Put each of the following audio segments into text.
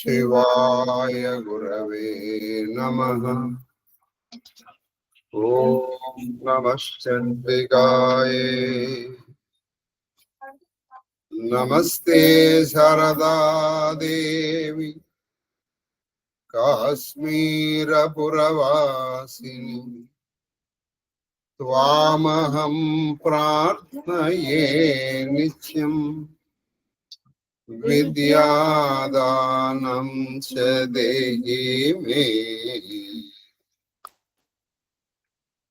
शिवाय गुरवे नमः। ओम नमः चंडिकाय नमस्ते शारदा देवी काश्मीरपुरवासिनी त्वामहं प्रार्थये नित्यम् विद्यादानं च देहि मे।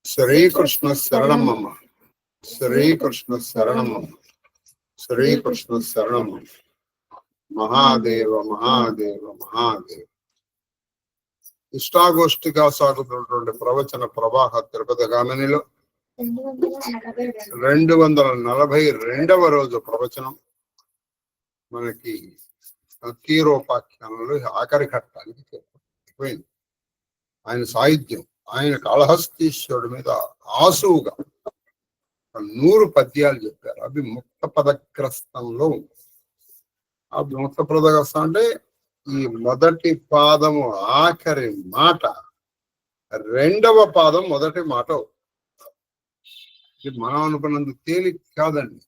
श्री कृष्ण शरणम श्री कृष्ण शरणम श्री कृष्ण शरणम। महादेव महादेव महादेव। ఇష్టాగోష్ఠిగా సాగుతున్నటువంటి ప్రవచన ప్రవాహ తిరుపతి గామినిలో 242వ రోజు ప్రవచనం. మనకి కీరోపాఖ్యానంలో ఆఖరి ఘట్టానికి పోయింది. ఆయన సాహిత్యం, ఆయన కాళహస్తీశ్వరుడి మీద ఆసువుగా 100 పద్యాలు చెప్పారు. అవి ముక్త పదగ్రస్తంలో ఉంది. ఆ ముక్త పదగ్రస్తం అంటే ఈ మొదటి పాదము ఆఖరి మాట, 2వ పాదం మొదటి మాట. ఇది మనం అనుకున్నంత తేలిక కాదండి.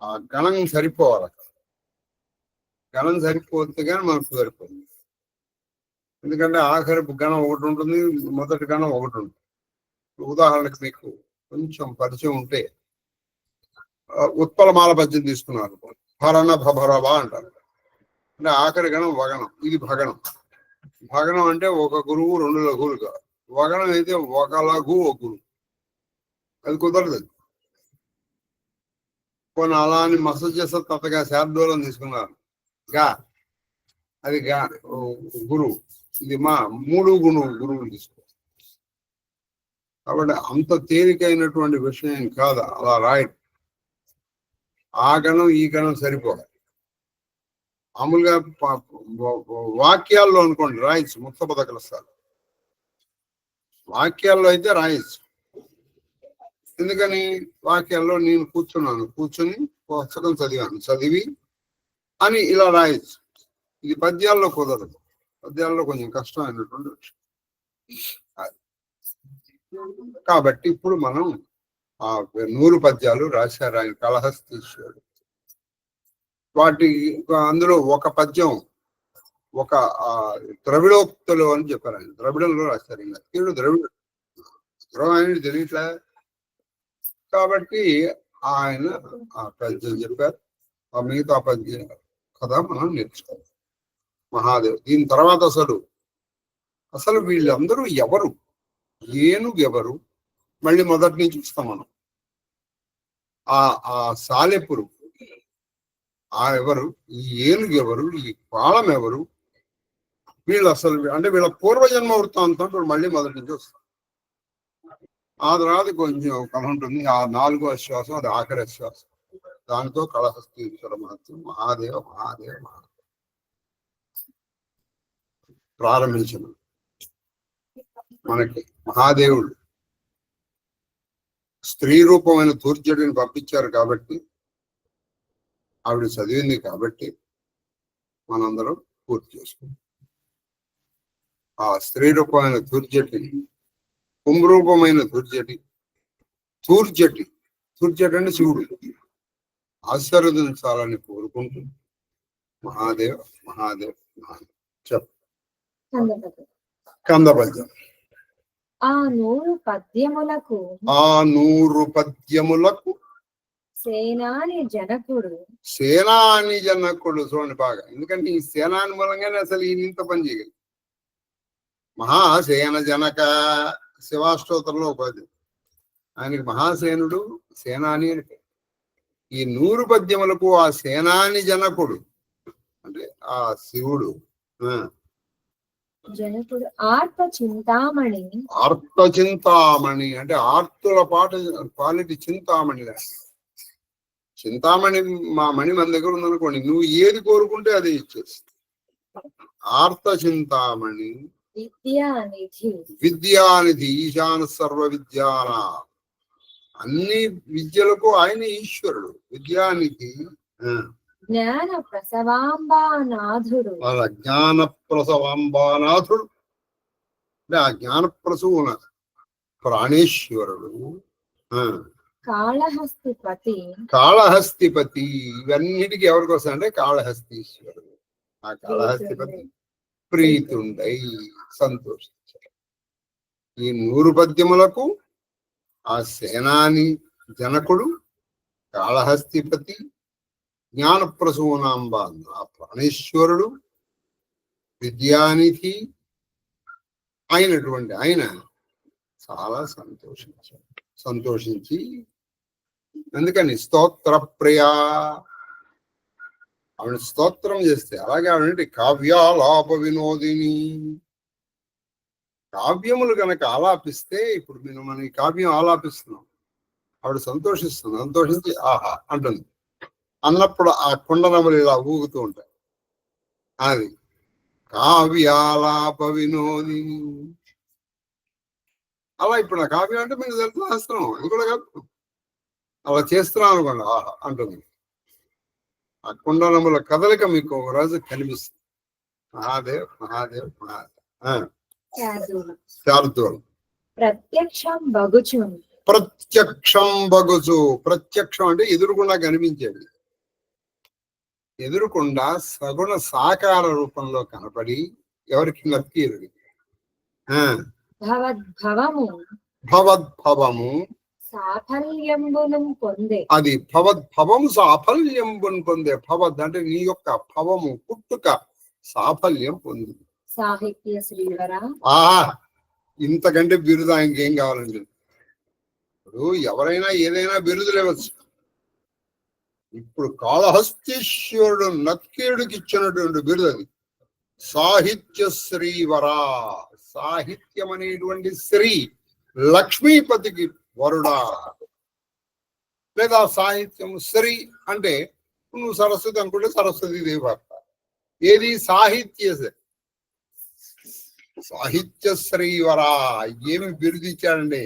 ఆ గణం సరిపోవాలి. గణం సరిపోతే కానీ మనకు సరిపోతుంది. ఎందుకంటే ఆఖరి గణం ఒకటి ఉంటుంది, మొదటి గణం ఒకటి ఉంటుంది. ఉదాహరణకు మీకు కొంచెం పరిచయం ఉంటే, ఉత్పలమాల పద్యం తీసుకున్నారు. భరణ భరవా అంటారు. అంటే ఆఖరి గణం వగణం, ఇది భగణం. భగణం అంటే ఒక గురువు 2 లఘువులు కాదు. వగణం అయితే ఒక లఘు ఒక గురువు. అది కుదరదు. కొన్ని అలా అని మసలు చేస్తే తప్పగా శార్దూలం తీసుకున్నారు. గా అది గా గురువు. ఇది మా 3 గురువులు తీసుకో. కాబట్టి అంత తేలికైనటువంటి విషయం కాదు అలా రాయడం. ఆ గణం ఈ గణం సరిపోవాలి. మామూలుగా వాక్యాల్లో అనుకోండి రాయచ్చు, ముక్త పదగ్రస్తాలు. వాక్యాల్లో అయితే రాయచ్చు. ఎందుకని? వాక్యాల్లో నేను కూర్చొని పుస్తకం చదివి అని ఇలా రాయచ్చు. ఇది పద్యాల్లో కుదరదు. పద్యాల్లో కొంచెం కష్టమైనటువంటి విషయం. కాబట్టి ఇప్పుడు మనం ఆ 100 పద్యాలు రాశారు ఆయన కాళహస్తీశ్వరుడు. వాటి అందులో ఒక పద్యం ఒక ద్రవిడోక్తులు అని చెప్పారు. ఆయన ద్రవిడంలో రాశారు. ఇంకా ద్రవిడు ఆయన తెలియట్లే కాబట్టి ఆయన ఆ పద్యం చెప్పారు. ఆ మిగతా పద్యం కథ మనం నేర్చుకోవాలి. మహాదేవ్. దీని తర్వాత అసలు వీళ్ళందరూ ఎవరు? ఏనుగు ఎవరు? మళ్ళీ మొదటి నుంచి చూస్తాం మనం. ఆ సాలెపురు ఎవరు? ఈ ఏనుగు ఎవరు? ఈ పాళం ఎవరు? వీళ్ళు అసలు అంటే వీళ్ళ పూర్వజన్మ వృత్తాంతం మళ్ళీ మొదటి నుంచి వస్తాం. ఆ తర్వాత కొంచెం కథ ఉంటుంది. ఆ 4వ శ్వాసం, అది ఆఖరి శ్వాసం. దానితో కాళహస్తీశ్వర మహత్యం మహాదేవ మహాదేవ మహాదేవ ప్రారంభించిన మనకి మహాదేవుడు స్త్రీ రూపమైన తూర్జడిని పంపించారు. కాబట్టి ఆవిడ చదివింది కాబట్టి మనందరం పూర్తి చేసుకుంటాం. ఆ స్త్రీ రూపమైన తూర్జటి, కుంభరూపమైన తూర్జటి అంటే శివుడు ఆశీర్వదించాలని కోరుకుంటూ మహాదేవ్ మహాదేవ్ మహాదేవ్ చెప్పు. కందపద్యం. ఆ 100 పద్యములకు సేనాని జనకుడు చూడండి బాగా. ఎందుకంటే ఈ సేనాని మూలంగానే అసలు ఈయన ఇంత పని చేయగలి. మహాసేన జనక శివాష్టోత్తరంలో పద్యం. ఆయనకి మహాసేనుడు సేనాని అంటే. ఈ 100 పద్యములకు ఆ సేనాని జనకుడు అంటే ఆ శివుడు. జనకుడు ఆర్త చింతామణి అంటే ఆర్తుల పాలిటి చింతామణి. చింతామణి మా మణి మన దగ్గర ఉందనుకోండి, నువ్వు ఏది కోరుకుంటే అది ఇచ్చేస్తుంది. ఆర్త చింతామణి విద్యానిధి ఈశాన సర్వ విద్యాన. అన్ని విద్యలకు ఆయన ఈశ్వరుడు. విద్యానిధి జ్ఞాన ప్రసవాంబానాథుడు వాళ్ళ జ్ఞాన ప్రసవాంబానాథుడు అంటే ఆ జ్ఞాన ప్రసూన ప్రాణేశ్వరుడు. కాళహస్తిపతి కాళహస్తిపతి ఇవన్నిటికీ ఎవరికి వస్తాయంటే కాళహస్తీశ్వరుడు. ఆ కాళహస్తిపతి ప్రీతుండై సంతోషించాడు. ఈ 100 పద్యములకు ఆ సేనాని జనకుడు కాళహస్తిపతి జ్ఞానప్రసూనాంబ ఆ ప్రాణేశ్వరుడు విద్యానిధి అయినటువంటి ఆయన చాలా సంతోషించి అందుకని స్తోత్ర ప్రియా ఆవిడ స్తోత్రం చేస్తే అలాగే ఆవిడ కావ్యాలాప వినోదిని. కావ్యములు కనుక ఆలాపిస్తే ఇప్పుడు మనం ఈ కావ్యం ఆలాపిస్తున్నాం, ఆవిడ సంతోషించి ఆహా అంటుంది. అన్నప్పుడు ఆ కుండనములు ఇలా ఊగుతూ ఉంటాయి. అది కావ్యాలాప వినోదిని. అలా ఇప్పుడు ఆ కావ్యం అంటే మీకు తెలుస్తున్నాం, అది కూడా కాదు, అలా చేస్తున్నాం అనుకోండి ఆహా అంటుంది. ఆ కుండనముల కదలిక మీకు ఒక రోజు కనిపిస్తుంది. మహాదేవ్ మహాదేవ్ మహాదేవ్. శారదూలం ప్రత్యక్షం బగుచు. ప్రత్యక్షం అంటే ఎదురుకుండా కనిపించేది. ఎదురుకుండా సగుణ సాకార రూపంలో కనపడి ఎవరికి నక్కీరుడి. భవద్భవము సాఫల్యంబును పొందే. అది భవద్భవము సాఫల్యంబును పొందే. భవద్ అంటే నీ యొక్క భవము పుట్టుక సాఫల్యం పొంది. సాహిత్య శ్రీవర ఇంతకంటే బిరుదు ఇంకేం కావాలండి. ఇప్పుడు ఎవరైనా ఏదైనా బిరుదులు ఇవ్వచ్చు. ఇప్పుడు కాళహస్తీశ్వరుడు నక్కీరుడికి ఇచ్చినటువంటి బిరుదు అది సాహిత్య శ్రీవర. సాహిత్యం అనేటువంటి శ్రీ లక్ష్మీపతికి వరుడా. లేదా సాహిత్యం శ్రీ అంటే నువ్వు సరస్వతి అనుకుంటే సరస్వతి దేవి భర్త. ఏది సాహిత్య శ్రీవర. ఏమి బిరుదు ఇచ్చాడండి?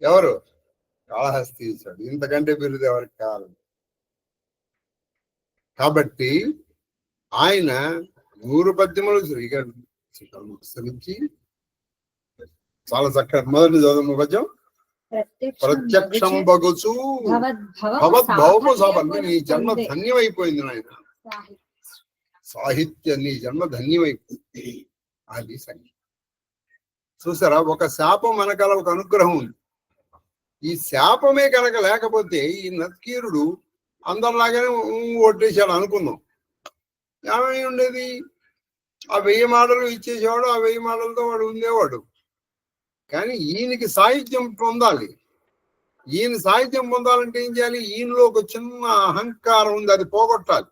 ఎవరు? కాళహస్తీశ్వరుడు. ఇంతకంటే బిరుదు ఎవరికి కావాలి? కాబట్టి ఆయన 100 పద్యములు శ్రీకరించి చాలా చక్కగా మొదటి చదువు పద్యం. ప్రత్యక్షం బగుచు భవద్భవము సాఫల్యం. నీ జన్మ ధన్యమైపోయింది నాయన. సాహిత్య నీ జన్మ ధన్యమైపోయింది. అది సంగీతం. చూసారా, ఒక శాపం వెనకాల ఒక అనుగ్రహం ఉంది. ఈ శాపమే కనుక లేకపోతే ఈ నక్కీరుడు అందరిలాగానే ఓట్టేశాడు అనుకుందాం. ఏమై ఉండేది? ఆ 1000 మాటలు ఇచ్చేసేవాడు, ఆ 1000 మాటలతో వాడు ఉండేవాడు. కానీ ఈయనకి సాహిత్యం పొందాలి. ఈయన సాహిత్యం పొందాలంటే ఏం చేయాలి? ఈయనలో ఒక చిన్న అహంకారం ఉంది, అది పోగొట్టాలి.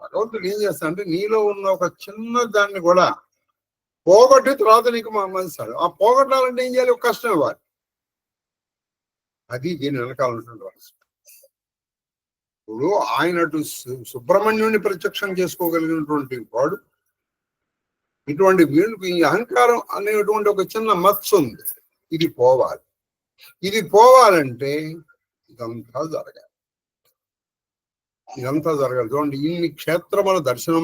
భగవంతుడు ఏం చేస్తాడంటే నీలో ఉన్న ఒక చిన్న దాన్ని కూడా పోగొట్టి తర్వాత నీకు మంచిస్తాడు. ఆ పోగొట్టాలంటే ఏం చేయాలి? ఒక కష్టం ఇవ్వాలి. అది దీని వెనకాలన్నటువంటి రహస్యం. ఇప్పుడు ఆయన సుబ్రహ్మణ్యుడిని ప్రత్యక్షం చేసుకోగలిగినటువంటి వాడు ఇటువంటి వీళ్ళకి ఈ అహంకారం అనేటువంటి ఒక చిన్న మత్స ఉంది. ఇది పోవాలి. ఇది పోవాలంటే ఇదంతా జరగాలి. చూడండి, ఇన్ని క్షేత్రముల దర్శనం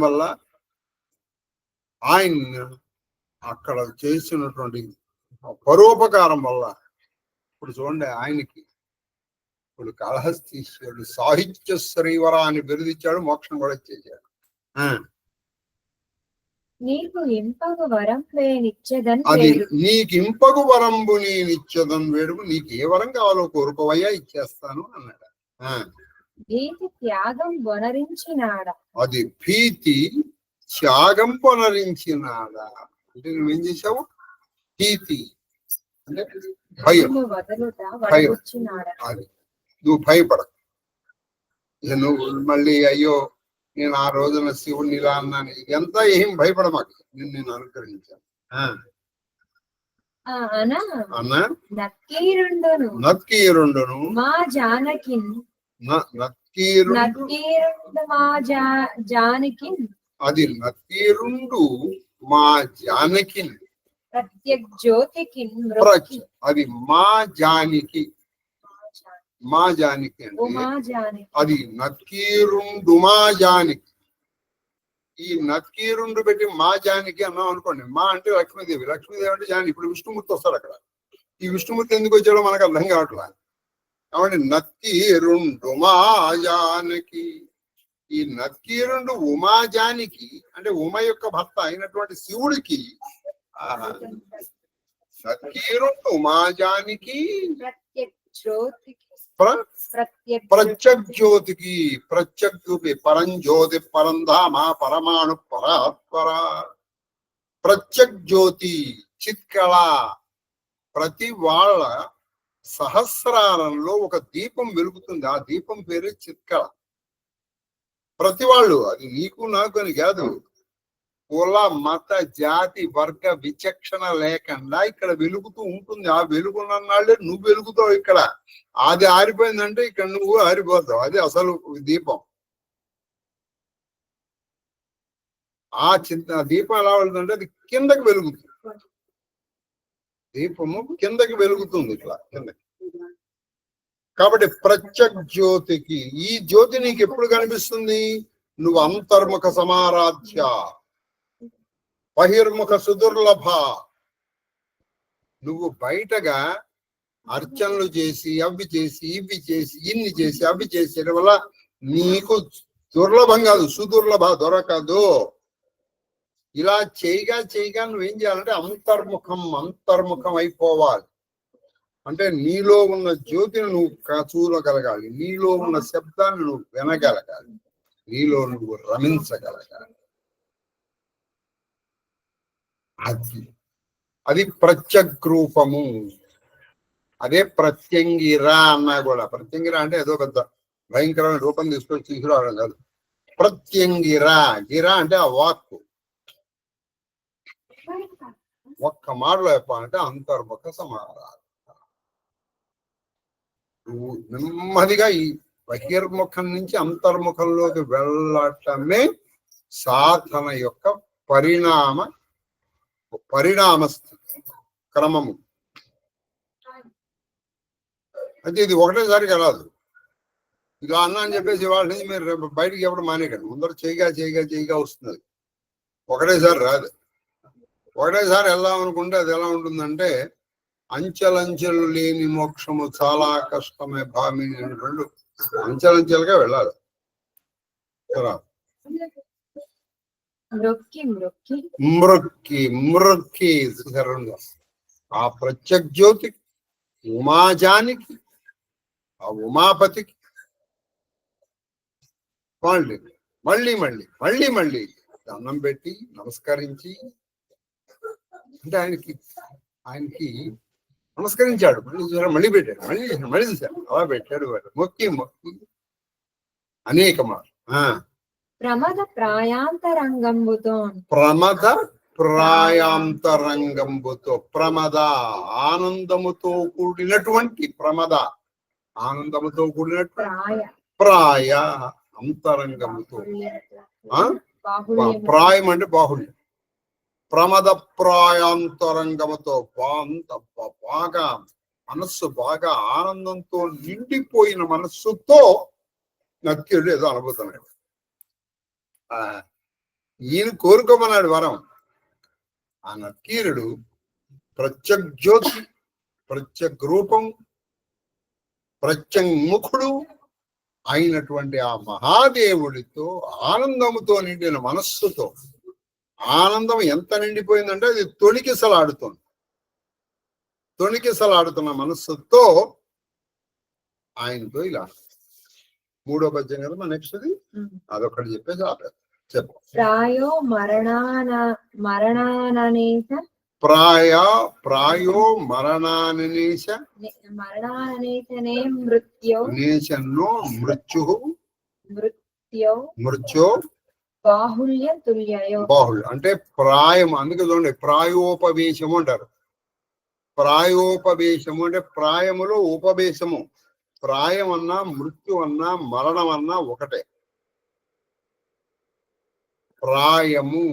వల్ల ఆయన అక్కడ చేసినటువంటి పరోపకారం వల్ల ఇప్పుడు చూడండి ఆయనకి ఇప్పుడు కాళహస్తీశ్వరుడు సాహిత్య శ్రీవర అని బిరుదిచ్చాడు, మోక్షం కూడా ఇచ్చేసాడు. నీకు ఇంపగు వరం నిచ్చదన్ అది నీకు ఇంపగు వరంబు నేనిచ్చదన్ వేడుకు. నీకు ఏ వరం కావాలో కోరుకోవయ్యా, ఇచ్చేస్తాను అన్నాడు. భీతి త్యాగం వనరించినాడా. అది భీతి త్యాగం వనరించినాడా అంటే నువ్వేం చేసావు? భీతి అంటే భయం. అది నువ్వు భయపడ. నువ్వు మళ్ళీ అయ్యో నేను ఆ రోజున శివుడిని ఇలా అన్నాను, ఇదంతా ఏం భయపడ మాకు, నేను అనుగ్రహించాను. నక్కీరుండును మా జానకి అది నక్కీరుండు మా జానకి ప్రత్యక్ జ్యోతికి అది మా జానికి మా జానికి అంటే ఉమా జానకి అది నక్కీరుండు మా జానికి. ఈ నక్కీరుండు పెట్టి మా జానికి అన్నాం అనుకోండి. మా అంటే లక్ష్మీదేవి, లక్ష్మీదేవి అంటే జానకి. ఇప్పుడు విష్ణుమూర్తి వస్తాడు అక్కడ. ఈ విష్ణుమూర్తి ఎందుకు వచ్చాడో మనకు అర్థం కావట్లా. కాబట్టి నక్కీరుండు మా జానకి. ఈ నక్కీరుండు ఉమా జానికి అంటే ఉమ యొక్క భర్త అయినటువంటి శివుడికి నక్కీరుండు ఉమా జానికి ప్రత్యగ్జ్యోతికి. ప్రత్యగ్రూపి పరంజ్యోతి పరంధామ పరమాణు పరాత్పర. ప్రత్యగ్జ్యోతి చిత్కళ. ప్రతి వాళ్ళ సహస్రారంలో ఒక దీపం వెలుగుతుంది. ఆ దీపం పేరు చిత్కళ. ప్రతి వాళ్ళు, అది నీకు నాకు అని కాదు, కుల మత జాతి వర్గ విచక్షణ లేకుండా ఇక్కడ వెలుగుతూ ఉంటుంది. ఆ వెలుగున్నాళ్ళే నువ్వు వెలుగుతావు. ఇక్కడ అది ఆరిపోయిందంటే ఇక్కడ నువ్వు ఆరిపోతావు. అది అసలు దీపం. ఆ దీపం ఎలా వెళ్తుందంటే అది కిందకి వెలుగుతుంది. దీపము కిందకి వెలుగుతుంది, ఇట్లా కిందకి. కాబట్టి ప్రత్యగ్జ్యోతికి. ఈ జ్యోతి నీకు ఎప్పుడు కనిపిస్తుంది? నువ్వు అంతర్ముఖ సమారాధ్య బహిర్ముఖ సుదుర్లభ. నువ్వు బయటగా అర్చనలు చేసి అవి చేసి ఇవి చేసి ఇన్ని చేసి అవి చేసేయడం వల్ల నీకు దుర్లభం కాదు, సుదుర్లభ, దొరకదు. ఇలా చేయగా నువ్వేం చేయాలంటే అంతర్ముఖం అయిపోవాలి. అంటే నీలో ఉన్న జ్యోతిని నువ్వు చూడగలగాలి, నీలో ఉన్న శబ్దాన్ని నువ్వు వినగలగాలి, నీలో నువ్వు రమించగలగాలి. అది ప్రత్యగ్రూపము. అదే ప్రత్యంగిరా అన్నా కూడా. ప్రత్యంగిరా అంటే ఏదో పెద్ద భయంకరమైన రూపం తీసుకురావడం కాదు. ప్రత్యంగిరా. గిరా అంటే ఆ వాక్కు. ఒక్క మాటలో చెప్పాలంటే అంతర్ముఖ సమారాధన. నువ్వు నెమ్మదిగా ఈ బహిర్ముఖం నుంచి అంతర్ముఖంలోకి వెళ్ళటమే సాధన యొక్క పరిణామ క్రమము. అయితే ఇది ఒకటేసారిగా రాదు. ఇక అన్నా అని చెప్పేసి వాళ్ళ నుంచి మీరు బయటికి ఎప్పుడు మానేకండి. ముందర చేయగా వస్తుంది. ఒకటేసారి రాదు. ఒకటేసారి వెళ్దాం అనుకుంటే అది ఎలా ఉంటుందంటే అంచెలంచెలు లేని మోక్షము చాలా కష్టమే భామిని అనేటువంటి అంచెలంచెలుగా వెళ్ళాలి. మృక్కి ఆ ప్రత్యగ్జ్యోతి ఉమాజానికి, ఆ ఉమాపతికి వాళ్ళు మళ్ళీ దండం పెట్టి నమస్కరించి, అంటే ఆయనకి నమస్కరించాడు, మళ్ళీ పెట్టాడు, మళ్ళీ చూశాడు, అలా పెట్టాడు. వాడు మొక్కి అనేక మాట ప్రమద ప్రాయాంతరంగంబుతో ప్రమద ఆనందముతో కూడినటువంటి ఆనందముతో కూడినటువంటి ప్రాయ అంతరంగముతో. ప్రాయం అంటే బాహుళ్యం. ప్రమద ప్రాయాంతరంగముతో బాగా మనస్సు బాగా ఆనందంతో నిండిపోయిన మనస్సుతో నక్కిడు ఏదో అనుభూతున్నాడు. ఈయన కోరుకోమన్నాడు వరం. ఆ నక్కీరుడు ప్రత్యగ్జ్యోతి, ప్రత్యగ్రూపం, ప్రత్యంగుఖుడు అయినటువంటి ఆ మహాదేవుడితో ఆనందముతో నిండిన మనస్సుతో, ఆనందం ఎంత నిండిపోయిందంటే అది తొణికిసలాడుతున్న మనస్సుతో ఆయనతో ఇలా. మూడో పద్యం కదా నెక్స్ట్ అది, అదొకటి చెప్పేసి ఆపేది. చెప్పు. ప్రాయో మరణాననేశ మృత్యో బాహుళ్య తుల్యయో. బాహుళ్యం అంటే ప్రాయం. అందుకే చూడండి ప్రాయోపవేశము అంటారు. ప్రాయోపవేశము అంటే ప్రాయములో ఉపవేశము. ప్రాయం అన్నా మృత్యు అన్నా మరణం అన్నా ఒకటే. ప్రాయము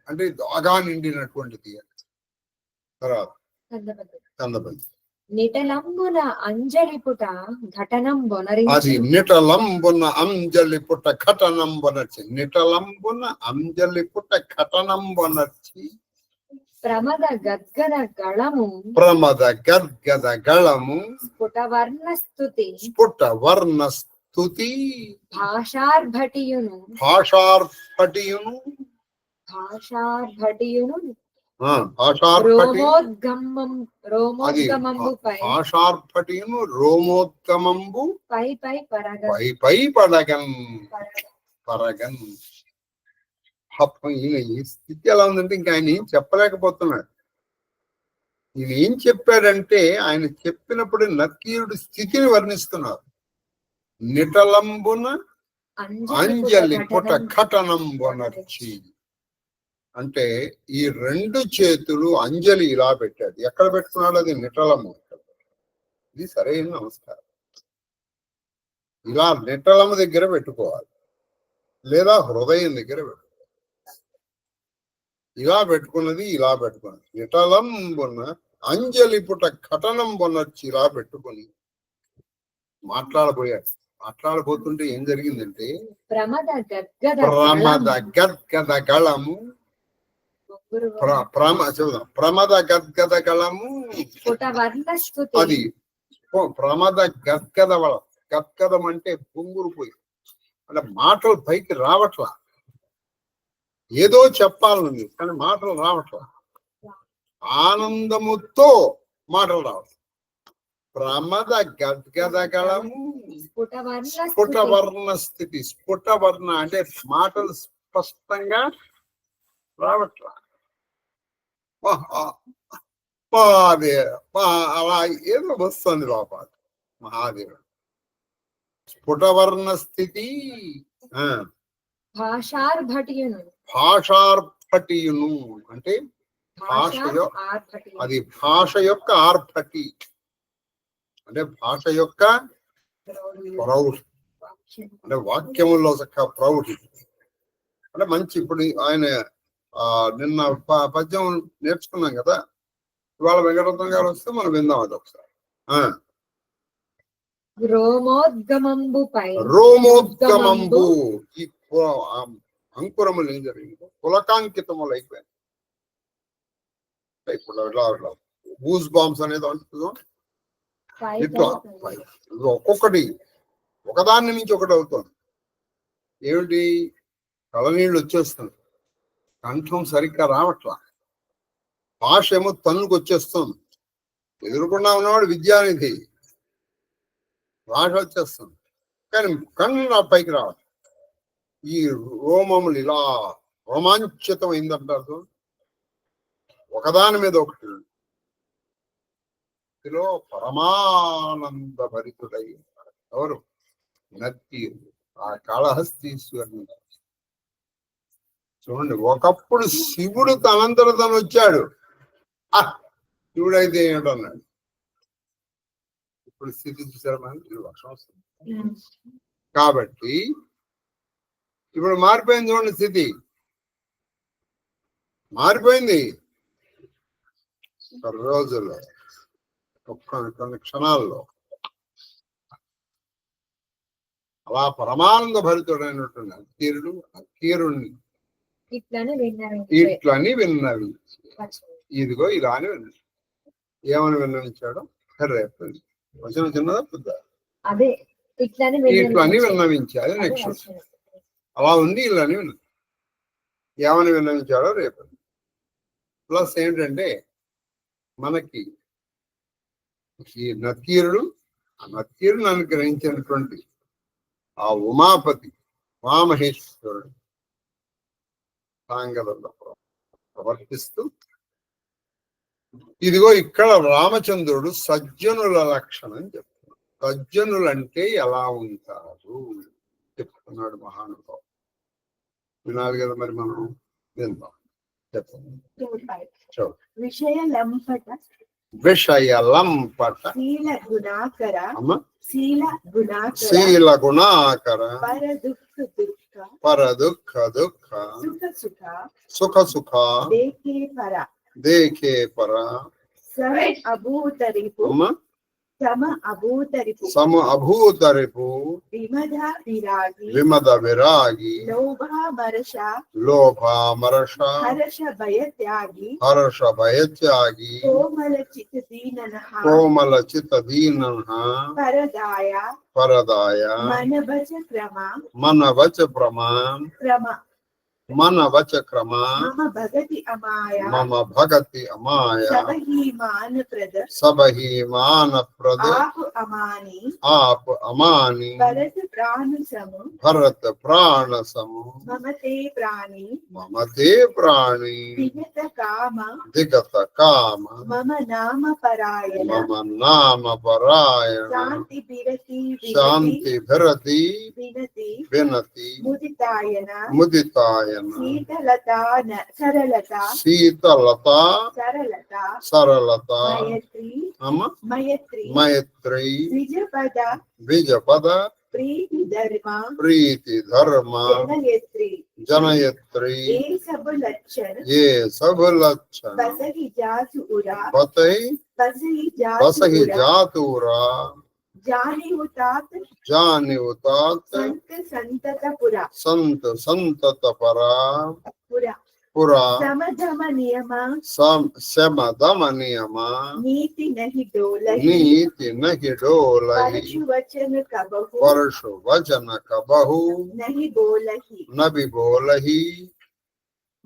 అంటే బాగా నిండినటువంటిది. తర్వాత కందపద్యం. నిటలంబున అంజలి పుట ఘటనం అది బొనరించి నిటలంబున అంజలి పుట్ట ఘటనంబొనర్చి, నిటలంబున అంజలి పుట్ట ఘటనంబొనర్చి, ప్రమద గద్గద గళము ప్రమద గద్గద గళము స్ఫుటవర్ణ స్థుతి స్ఫుట వర్ణ స్తుతి భాషార్భటియును భాషార్పటియును భాషార్భటియును భాషార్పటి రోమోద్గమంబుపై భాషార్పటియును రోమోద్గమంబు పై పై పరగ పై పై పడగన్ పరగన్. ఈయన ఈ స్థితి ఎలా ఉందంటే ఇంకా ఆయన ఏం చెప్పలేకపోతున్నాడు. ఈయన ఏం చెప్పాడంటే ఆయన చెప్పినప్పుడు నకీరుడి స్థితిని వర్ణిస్తున్నారు. నిటలంబున అంజలి పుట ఘటనంబొనర్చి అంటే ఈ రెండు చేతులు అంజలి ఇలా పెట్టాడు. ఎక్కడ పెట్టుకున్నాడు? అది నిటలము. ఇది సరైన నమస్కారం. ఇలా నిటలము దగ్గర పెట్టుకోవాలి, లేదా హృదయం దగ్గర పెట్టుకోవాలి. ఇలా పెట్టుకున్నది ఇలా పెట్టుకున్నది. నిటలంబున అంజలి పుట ఘటనంబొనర్చి ఇలా పెట్టుకుని మాట్లాడబోయాడు. మాట్లాడబోతుంటే ఏం జరిగిందంటే ప్రమద గద్గద గళము చూద్దాం. ప్రమద గద్గద గళము అది ప్రమద గద్గదం అంటే పొంగురు పోయి అంటే మాటలు పైకి రావట్లా. ఏదో చెప్పాలనుంది కానీ మాటలు రావట్లా. ఆనందముతో మాటలు రావట్లా. ప్రమద గద్గద గళము స్ఫుటవర్ణ స్థితి. స్ఫుటవర్ణ అంటే మాటలు స్పష్టంగా రావట్లా. మహాదేవ అలా ఏదో వస్తుంది లోపల. మహాదేవుడు స్ఫుటవర్ణ స్థితి భాషార్భటియును అంటే అది భాష యొక్క ఆర్భటి అంటే భాష యొక్క ప్రౌఢి అంటే వాక్యముల్లో చక్క ప్రౌఢి అంటే మంచి. ఇప్పుడు ఆయన నిన్న పద్యం నేర్చుకున్నాం కదా, ఇవాళ వెంకటరత్నం గారు వస్తే మనం విందాం అది ఒకసారి. రోమోద్గమంబు ఈ అంకురములు ఏం జరిగింది? పులకాంకితములు అయిపోయాయి. ఇప్పుడు గూస్ బాంబ్స్ అనేది అంటున్నాం. ఇట్లా ఒక్కొక్కటి ఒకదాని నుంచి ఒకటి అవుతుంది. ఏమిటి? కళనీళ్ళు వచ్చేస్తుంది, కంఠం సరిగ్గా రావట్లా, భాష ఏమో తన్నుకు వచ్చేస్తుంది. ఎదురుకుండా ఉన్నవాడు విద్యానిధి, భాష వచ్చేస్తుంది కానీ కన్ను పైకి రావట్లేదు. ఈ రోమములు ఇలా రోమాంచితం అయిందంటారు. ఒకదాని మీద ఒకటి ఇందులో పరమానంద భరితుడై ఎవరు? నక్కీరు, ఆ కాళహస్తీశ్వరుని. చూడండి, ఒకప్పుడు శివుడు తనంతట తను వచ్చాడు, శివుడైతే ఏమిటన్నాడు. ఇప్పుడు స్థితి చూసారు, వర్షం వస్తుంది కాబట్టి ఇప్పుడు మారిపోయింది. చూడండి, స్థితి మారిపోయింది. రోజుల్లో కొన్ని క్షణాల్లో అలా పరమానంద భరితుడైనటువంటి అకీరుణ్ణి ఇట్లని విన్నవి. ఇదిగో ఇలా అని విన్నాడు. ఏమని విన్నవించాడు? రేపు వచనం చిన్నదా పెద్ద? ఇట్లని విన్నవించాలి. నెక్స్ట్ అలా ఉంది, ఇలా అని విన్నది. ఏమని విన్నవించాడో రేపు. ప్లస్ ఏంటంటే మనకి ఈ నక్కీరుని అనుగ్రహించినటువంటి ఆ ఉమాపతి ఉమామహేశ్వరుడు సాంగతంలో ప్రవర్తిస్తూ ఇదిగో ఇక్కడ రామచంద్రుడు సజ్జనుల లక్షణం చెప్తున్నాడు. సజ్జనులంటే ఎలా ఉంటారు చెప్తున్నాడు మహానుభావుడు. వినాలి కదా మరి, మనం విందాం. చెప్పండి. విషయలంపట శీల గుణాకర పర దుఃఖ సుఖ సుఖ దేఖే పర సమ అభూతరిపు అమ్మా సమ అభూతరిపు సమ అభూతరిపు విమధ విరాగి విమద విరాగి లోభామరష లోభామరష హర్ష భయత్యాగి హర్ష భయత్యాగి కోమల చిత్ దీననః కోమల చిత దీన పరదాయ పరదాయ మనభజ క్రమ మన వచ ప్రమా క్రమ మన వచ క్రమ మమ భగతి అమాయ మమ భగతి అమాయ సబహీమాన్ ప్రద సబహి మానప్రద ఆపు అమాని ఆప్ అమాని భరత ప్రాణ సము భరత ప్రాణ సము మమతే ప్రాణి మమతే ప్రాణి విగత కామ దిగత కామ మమ నామ పరాయణ మమ నామ పరాయణ శాంతి బిరతి శాంతి భరతి వినతి వినతి ముదితాయన ముదితాయన శీతలత సరళత శీతలత సరళత సరళత మయత్రి అమ్మ మయత్రి మైత్రి విజపద విజపద ప్రీతి ధర్మ ప్రీతి ధర్మ జనయత్రి जनयत्री ఏ సబు లక్షణ ये सब लक्षण బసగి జాసు ఉరా बतई బసగి बसहि జాసు जातुरा జాని ఉతాత్ जानि उतात సంత సంతత పురా संत संतत परा పురా पुरा సమధమ నియమ सम दम नियम నీతి నహి డోలహి नीति नहीं डोलहि పరశు వచన కబహు वर्ष वचन कबहु నహి బోలహి न भी बोलहि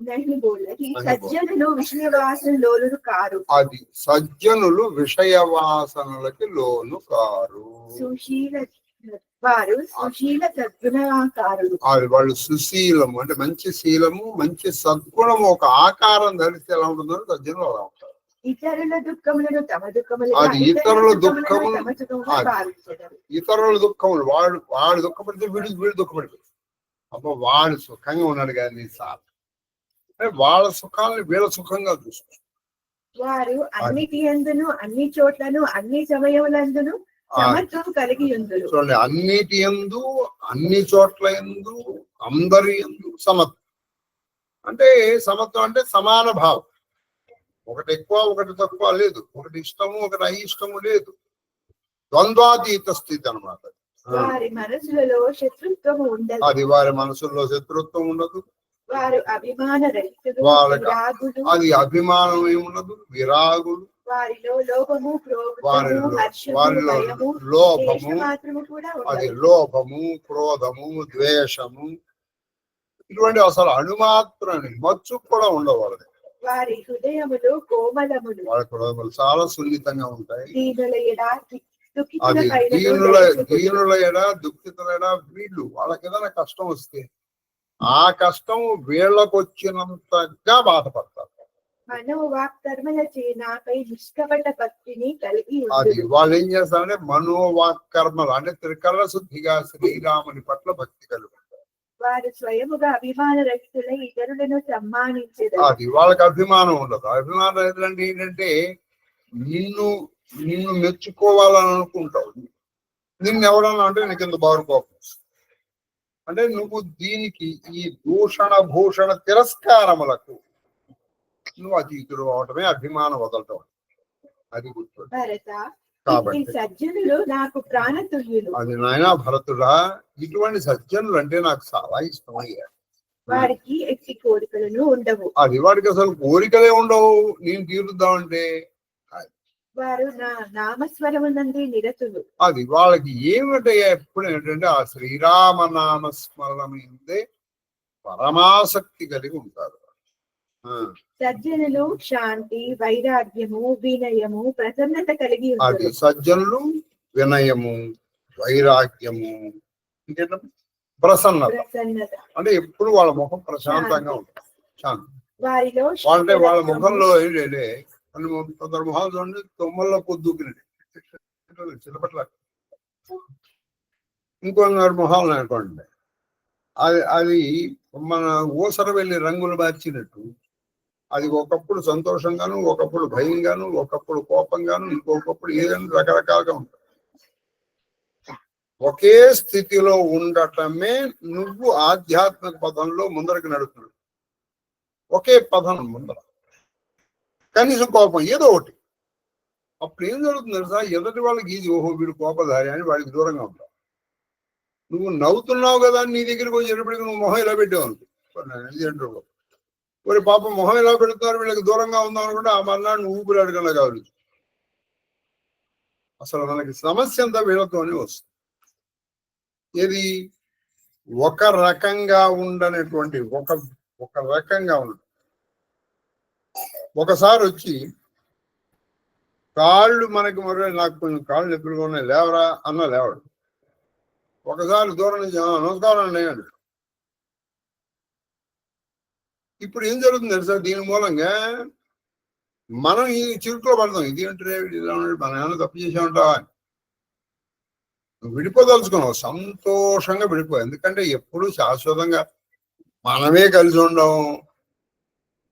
నహి బోలహి నహి సజ్జనులు విషయవాసన లోలును కారు అది సజ్జనులు విషయ వాసనలకి లోను కారు సుశీల వారు సుశీల సద్గుణాకారుడు అది వాళ్ళు సుశీలము అంటే మంచి శీలము మంచి సద్గుణము ఒక ఆకారం ధరిస్తే ఎలా ఉంటుందో సజ్జనులు అలా ఉంటారు. ఇతరుల దుఃఖములను తమ దుఃఖములు అది ఇతరుల దుఃఖములు తమ సుఖముగా అది. భావించడం ఇతరుల దుఃఖములు వాడు దుఃఖపడితే వీడు దుఃఖపడిపోయి అబ్బా వాడు సుఖంగా ఉన్నాడు కానీ సార్ వాళ్ళ సుఖాలను వీళ్ళ సుఖంగా చూస్తారు. వారు అన్నిటి యందును అన్ని చోట్లను అన్ని సమయములందును సమత్వం కలిగి ఉందురు చూడండి అన్నిటి యందు అన్ని చోట్ల యందు అందరి యందు సమత్వం అంటే సమత్వం అంటే సమాన భావం. ఒకటి ఎక్కువ ఒకటి తక్కువ లేదు, ఒకటి ఇష్టము ఒకటి అయిష్టము లేదు, ద్వంద్వాతీత స్థితి అన్నమాట. వారి మనసులలో శత్రుత్వము ఉండదు అది వారి మనసుల్లో శత్రుత్వం ఉండదు, వారు అభిమాన రహితులు వాళ్ళకి విరాగులు అది అభిమానం ఏముండదు, విరాగులు, వారిలో లోభము క్రోధము వారిలో హర్షము వారిలో భయము లోభము మాత్రము కూడా అది ఉండదు లోభము క్రోధము ద్వేషము ఇటువంటి అసలు అణుమాత్రం మచ్చు కూడా ఉండవు వాళ్ళది. వారి హృదయములు కోమలములు వాళ్ళ హృదయాలు చాలా సున్నితంగా ఉంటాయి. దీనుల ఎడా అది దుఃఖితుల దీనుల ఎడ దుఃఖితుల ఎడ వీళ్ళు వాళ్ళకి ఏదైనా కష్టం వస్తే ఆ కష్టం వీళ్ళకు వచ్చినంతగా బాధపడతారు. మనోవాక్కర్మల నాపై నిష్కపట భక్తిని కలిగి అది ఉండును. వాళ్ళు ఏం చేస్తారంటే మనోవాక్కర్మలు అంటే త్రికరణ శుద్ధిగా శ్రీరాముని పట్ల భక్తి కలిగి ఉంటారు. వారు స్వయముగా అభిమాన రహితులై ఇతరులను సమ్మానించదు అది వాళ్ళకి అభిమానం ఉండదు. అభిమానం ఏంటంటే నిన్ను మెచ్చుకోవాలని అనుకుంటావు. నిన్ను ఎవరన్నా అంటే నీకు ఇంత బాగా కోపం అంటే నువ్వు దీనికి ఈ దూషణ భూషణ తిరస్కారములకు నువ్వు అతీతుడు అవటమే అభిమానం వదలటం. అది గుర్తు. భరత కాబట్టి ఈ సజ్జనులు నాకు ప్రాణతుల్యులు అది నాయనా భరతుడా ఇటువంటి సజ్జనులు అంటే నాకు చాలా ఇష్టమయ్యా. వారికి ఎట్టి కోరికలను ఉండవు అది వాడికి అసలు కోరికలే ఉండవు నేను తీరుద్దామంటే. వారు నా నామస్వరమునంది నిరతులు అది వాళ్ళకి ఏమిటంటే ఎప్పుడు ఏంటంటే ఆ శ్రీరామ నామస్మరణ మీదే పరమాసక్తి కలిగి ఉంటారు. సజ్జనులు శాంతి వైరాగ్యము వినయము ప్రసన్నత కలిగి అది ఉంటారు సజ్జనులు వినయము వైరాగ్యము ఇంకేంటంటే ప్రసన్నత ప్రసన్నత అంటే ఎప్పుడు వాళ్ళ ముఖం ప్రశాంతంగా ఉంటుంది. శాంతి వారిలో వాళ్ళంటే వాళ్ళ శీలత్వము, ముఖంలో ఏంటంటే కొందరు మొహాలు చూడండి తొమ్మల్లో పొద్దుకినట్టు చిన్నపట్ల ఇంకొందరు మొహాలు అనుకోండి అది మన ఊసర వెళ్ళి రంగులు మార్చినట్టు అది ఒకప్పుడు సంతోషంగాను ఒకప్పుడు భయంగాను ఒకప్పుడు కోపంగాను ఇంకొకప్పుడు ఏదైనా రకరకాలుగా ఉంటుంది. ఒకే స్థితిలో ఉండటమే నువ్వు ఆధ్యాత్మిక పదంలో ముందరకు నడుస్తున్నావు. ఒకే పదం ముందర కనీసం కోపం ఏదో ఒకటి అప్పుడు ఏం జరుగుతుంది తెలుసా, ఎదుటి వాళ్ళకి ఇది ఓహో వీడు కోపధారి అని వాడికి దూరంగా ఉంటావు. నువ్వు నవ్వుతున్నావు కదా నీ దగ్గరికి వచ్చేటప్పటికి నువ్వు మొహం ఇలా పెట్టావు అనుకో, మరి పాపం మొహం ఇలా పెడుతున్నారు వీళ్ళకి దూరంగా ఉందాం అనుకుంటే ఆ మర్నాడు నువ్వు ఊపిరి అడగల కావాలి. అసలు మనకి సమస్య అంతా వీళ్ళతోనే వస్తుంది. ఇది ఒక రకంగా ఉండనటువంటి ఒక రకంగా ఉండదు. ఒకసారి వచ్చి కాళ్ళు మనకి మరి నాకు కొంచెం కాళ్ళు నొప్పులుగా ఉన్నాయి లేవరా అన్న లేవడు. ఒకసారి దూరం నుంచి నమస్కారం అండి అండి. ఇప్పుడు ఏం జరుగుతుంది తెలుసా, దీని మూలంగా మనం ఈ చిరుకులో పడతాం. ఇది అంటే ఇలా ఉన్నాడు మనం ఏమైనా తప్పు చేసామంటావా అని విడిపోదలుచుకున్నావు, సంతోషంగా విడిపో. ఎందుకంటే ఎప్పుడు శాశ్వతంగా మనమే కలిసి ఉండవు.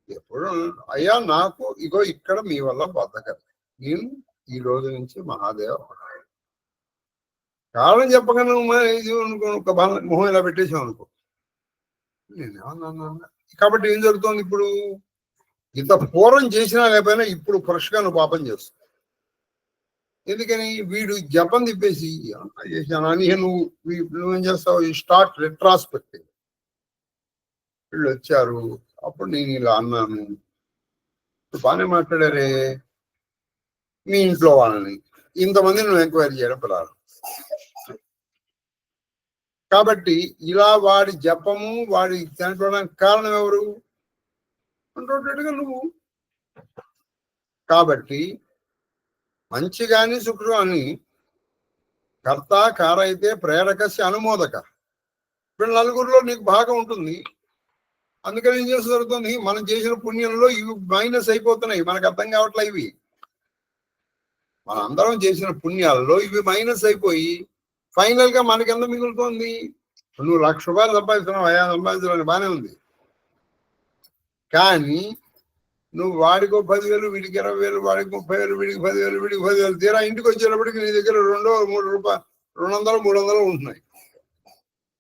ఎప్పుడు అయ్యా నాకు ఇగో ఇక్కడ మీ వల్ల బతకదు, నేను ఈ రోజు నుంచి మహాదేవ కారణం చెప్పగానే ఇది అనుకో, ఒక మొహం ఇలా పెట్టేసాం అనుకో, నేనేమన్నా. కాబట్టి ఏం జరుగుతుంది, ఇప్పుడు ఇంత పూర్వం చేసినా లేకపోయినా ఇప్పుడు ఫ్రెష్గా నువ్వు పాపం చేస్తావు. ఎందుకని వీడు జపం తిప్పేసి చేశాను అని నువ్వేం చేస్తావు, ఈ స్టార్ట్ రెట్రాస్పెక్టివ్. వీళ్ళు వచ్చారు అప్పుడు నేను ఇలా అన్నాను, బాగానే మాట్లాడారే మీ ఇంట్లో వాళ్ళని, ఇంతమంది నువ్వు ఎంక్వైరీ చేయడం పిల్లలు. కాబట్టి ఇలా వాడి జపము వాడి చనిపోవడానికి కారణం ఎవరు అంటున్నట్టుగా నువ్వు. కాబట్టి మంచి కానీ శుక్రు అని కర్త కార అయితే ప్రేరకస్య అనుమోదక. ఇప్పుడు నలుగురిలో నీకు భాగం ఉంటుంది. అందుకని ఏం చేసి జరుగుతుంది, మనం చేసిన పుణ్యంలో ఇవి మైనస్ అయిపోతున్నాయి, మనకు అర్థం కావట్లే. ఇవి మన అందరం చేసిన పుణ్యాలలో ఇవి మైనస్ అయిపోయి ఫైనల్ గా మనకి ఎంత మిగులుతోంది. నువ్వు 1,00,000 రూపాయలు సంపాదిస్తున్నావు, 5 సంపాదించడానికి బాగానే ఉంది. కానీ నువ్వు వాడికో 10,000 వీడికి 20,000, వాడికి 30,000 వీడికి 10,000 వీడికి 10,000 తీరా ఇంటికి వచ్చేటప్పటికి నీ దగ్గర 200 రూపాయలు 200 300 ఉంటున్నాయి.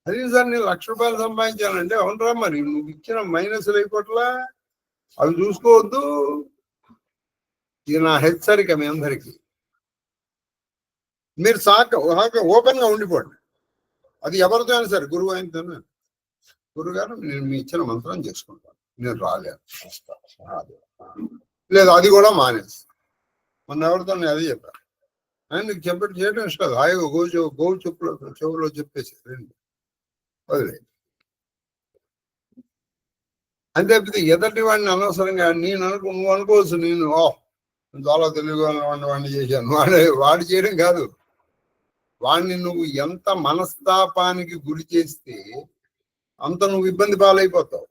అదే సార్ నేను 1,00,000 రూపాయలు సంపాదించానంటే అవునరా, మరి నువ్వు ఇచ్చిన మైనస్లు అయిపోట్లా, అవి చూసుకోవద్దు. ఇది నా హెచ్చరిక మీ అందరికీ. మీరు ఓపెన్ గా ఉండిపోండి. అది ఎవరితో అయినా సరే, గురువు అయిన గురుగారు నేను మీ ఇచ్చిన మంత్రం చేసుకుంటాను, నేను రాలేను లేదు అది కూడా మానేసి. మొన్న ఎవరితో నేను అదే చెప్పాను, ఆయన నీకు చేయడం ఇష్టం కాదు, హాయిగా గోవు చెవులో చెప్పేసి వదిలే. అంతే ఎదటి వాడిని అనవసరంగా నువ్వు అనుకోవచ్చు, నేను చాలా తెలుగుగా వాడిని చేశాను, వాడు చేయడం కాదు. వాడిని నువ్వు ఎంత మనస్తాపానికి గురి చేస్తే అంత నువ్వు ఇబ్బంది పాలైపోతావు.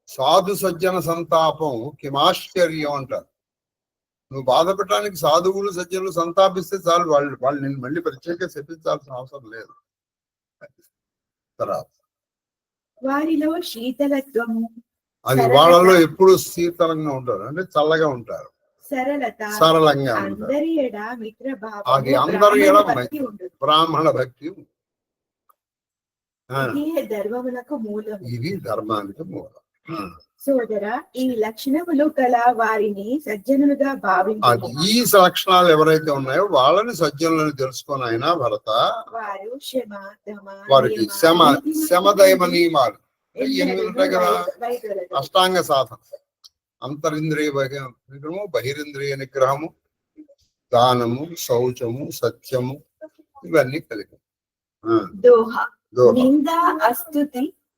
సాధు సజ్జన సంతాపం కిమాశ్చర్యం అంటారు. నువ్వు బాధపెట్టడానికి సాధువులు సజ్జనులు సంతాపిస్తే చాలు, వాళ్ళు నేను మళ్ళీ ప్రత్యేకంగా చెప్పించాల్సిన అవసరం లేదు. తర్వాత వారిలో శీతలత్వము, అది వాళ్ళలో ఎప్పుడు శీతలంగా ఉంటారు, అంటే చల్లగా ఉంటారు, సరళంగా ఉంటారు. అది అందరి ఎడ బ్రాహ్మణ భక్తి. ఇది ధర్మానికి మూలం. సోదర, ఈ లక్షణములు గల వారిని సజ్జనులుగా భావించు. ఈ లక్షణాలు ఎవరైతే ఉన్నాయో వాళ్ళని సజ్జనులను తెలుసుకొని అయినా భరత, వారికి శమదైమ నియమాలు 8 ఉంటాయి కదా, అష్టాంగ సాధన. అంతరింద్రియ నిగ్రహము, బహిరింద్రియ నిగ్రహము, దానము, శౌచము, సత్యము, ఇవన్నీ కలిపి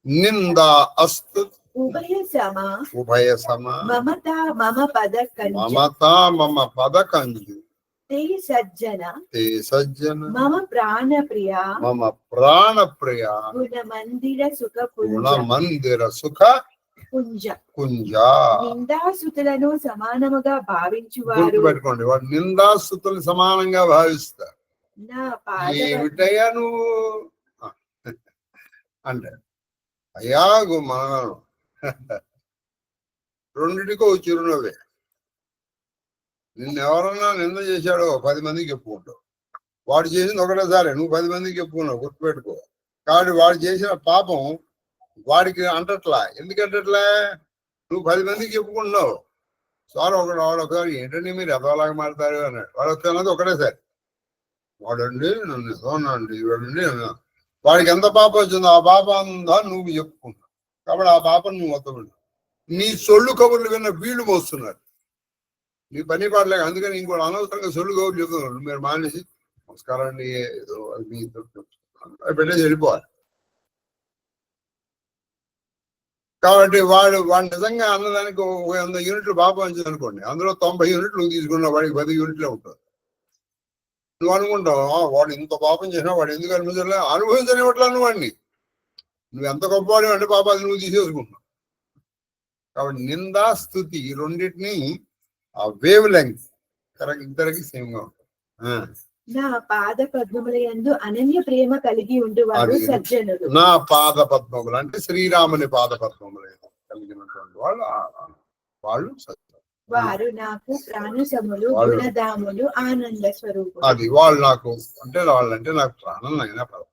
నిందా అస్తుతి ఉభయ సమ మమత మమ పదకంజు తే సజ్జన మమ ప్రాణ ప్రియ గుణమందిర సుఖ కుంజ. నిందాసుతులను సమానముగా భావించువారు, పెట్టుకోండి, వాడు నిందాసుతులు సమానంగా భావిస్తారు. ఏమిటయ్యా నువ్వు అంటే, అయ్యా మనం రెండిటికో చిరునవ్వే. నిన్నెవరన్నా నింద చేశాడో 10 మందికి చెప్పుకుంటావు, వాడు చేసింది ఒకటేసారి నువ్వు 10 మందికి చెప్పుకున్నావు, గుర్తుపెట్టుకో. కాబట్టి వాడు చేసిన పాపం వాడికి అంటట్లా. ఎందుకంటట్లా, నువ్వు 10 మందికి చెప్పుకుంటున్నావు, సార్ వాడు ఒకసారి ఏంటండి మీరు ఎదవలాగా మారుతారు అన్నాడు. వాడు ఒకసారి ఒకటేసారి వాడండి నన్ను ఎదవనండి వాడండి అన్నాడు. వాడికి ఎంత పాప వచ్చిందో ఆ పాప అందా నువ్వు చెప్పుకుంటావు కాబట్టి ఆ పాపను నువ్వు మొత్తం నీ సొల్లు కబుర్లు విన్న వీళ్ళు మోస్తున్నారు నీ పని పాడలేక. అందుకని ఇంకోటి అనవసరంగా సొల్లు కబుర్లు చెప్తున్నారు. మీరు మానేసి నమస్కారం అండి ఏదో మీ పెట్టేసి వెళ్ళిపోవాలి. కాబట్టి వాడు నిజంగా అన్నదానికి 100 యూనిట్లు పాపం వచ్చింది అనుకోండి, అందులో 90 యూనిట్లు నువ్వు తీసుకున్నావు, వాడికి 10 యూనిట్లే ఉంటుంది. నువ్వు అనుకుంటావు వాడు ఇంత పాపం చేసినా వాడు ఎందుకు అనుభవించలే, అనుభవించనివ్వట్లా వాడిని. నువ్వు ఎంత గొప్పవాడు అంటే పాపాలు నువ్వు తీసేసుకుంటున్నావు. కాబట్టి నిందా స్తుతి ఈ రెండింటినీ ఆ వేవ్ లెంగ్త్ ఇద్దరికి సేమ్ గా ఉంటుంది. నా పాద పద్మముల యందు అనన్య ప్రేమ కలిగి ఉండువాడు సజ్జనుడు. నా పాద పద్మములు అంటే శ్రీరాముని పాద పద్మములు కలిగినటువంటి వాళ్ళు సజ్జనులు. వారు నాకు ప్రాణసములు గుణధాములు ఆనంద స్వరూపులు. అది వాళ్ళు నాకు వాళ్ళంటే నాకు ప్రాణం అయినా పదం.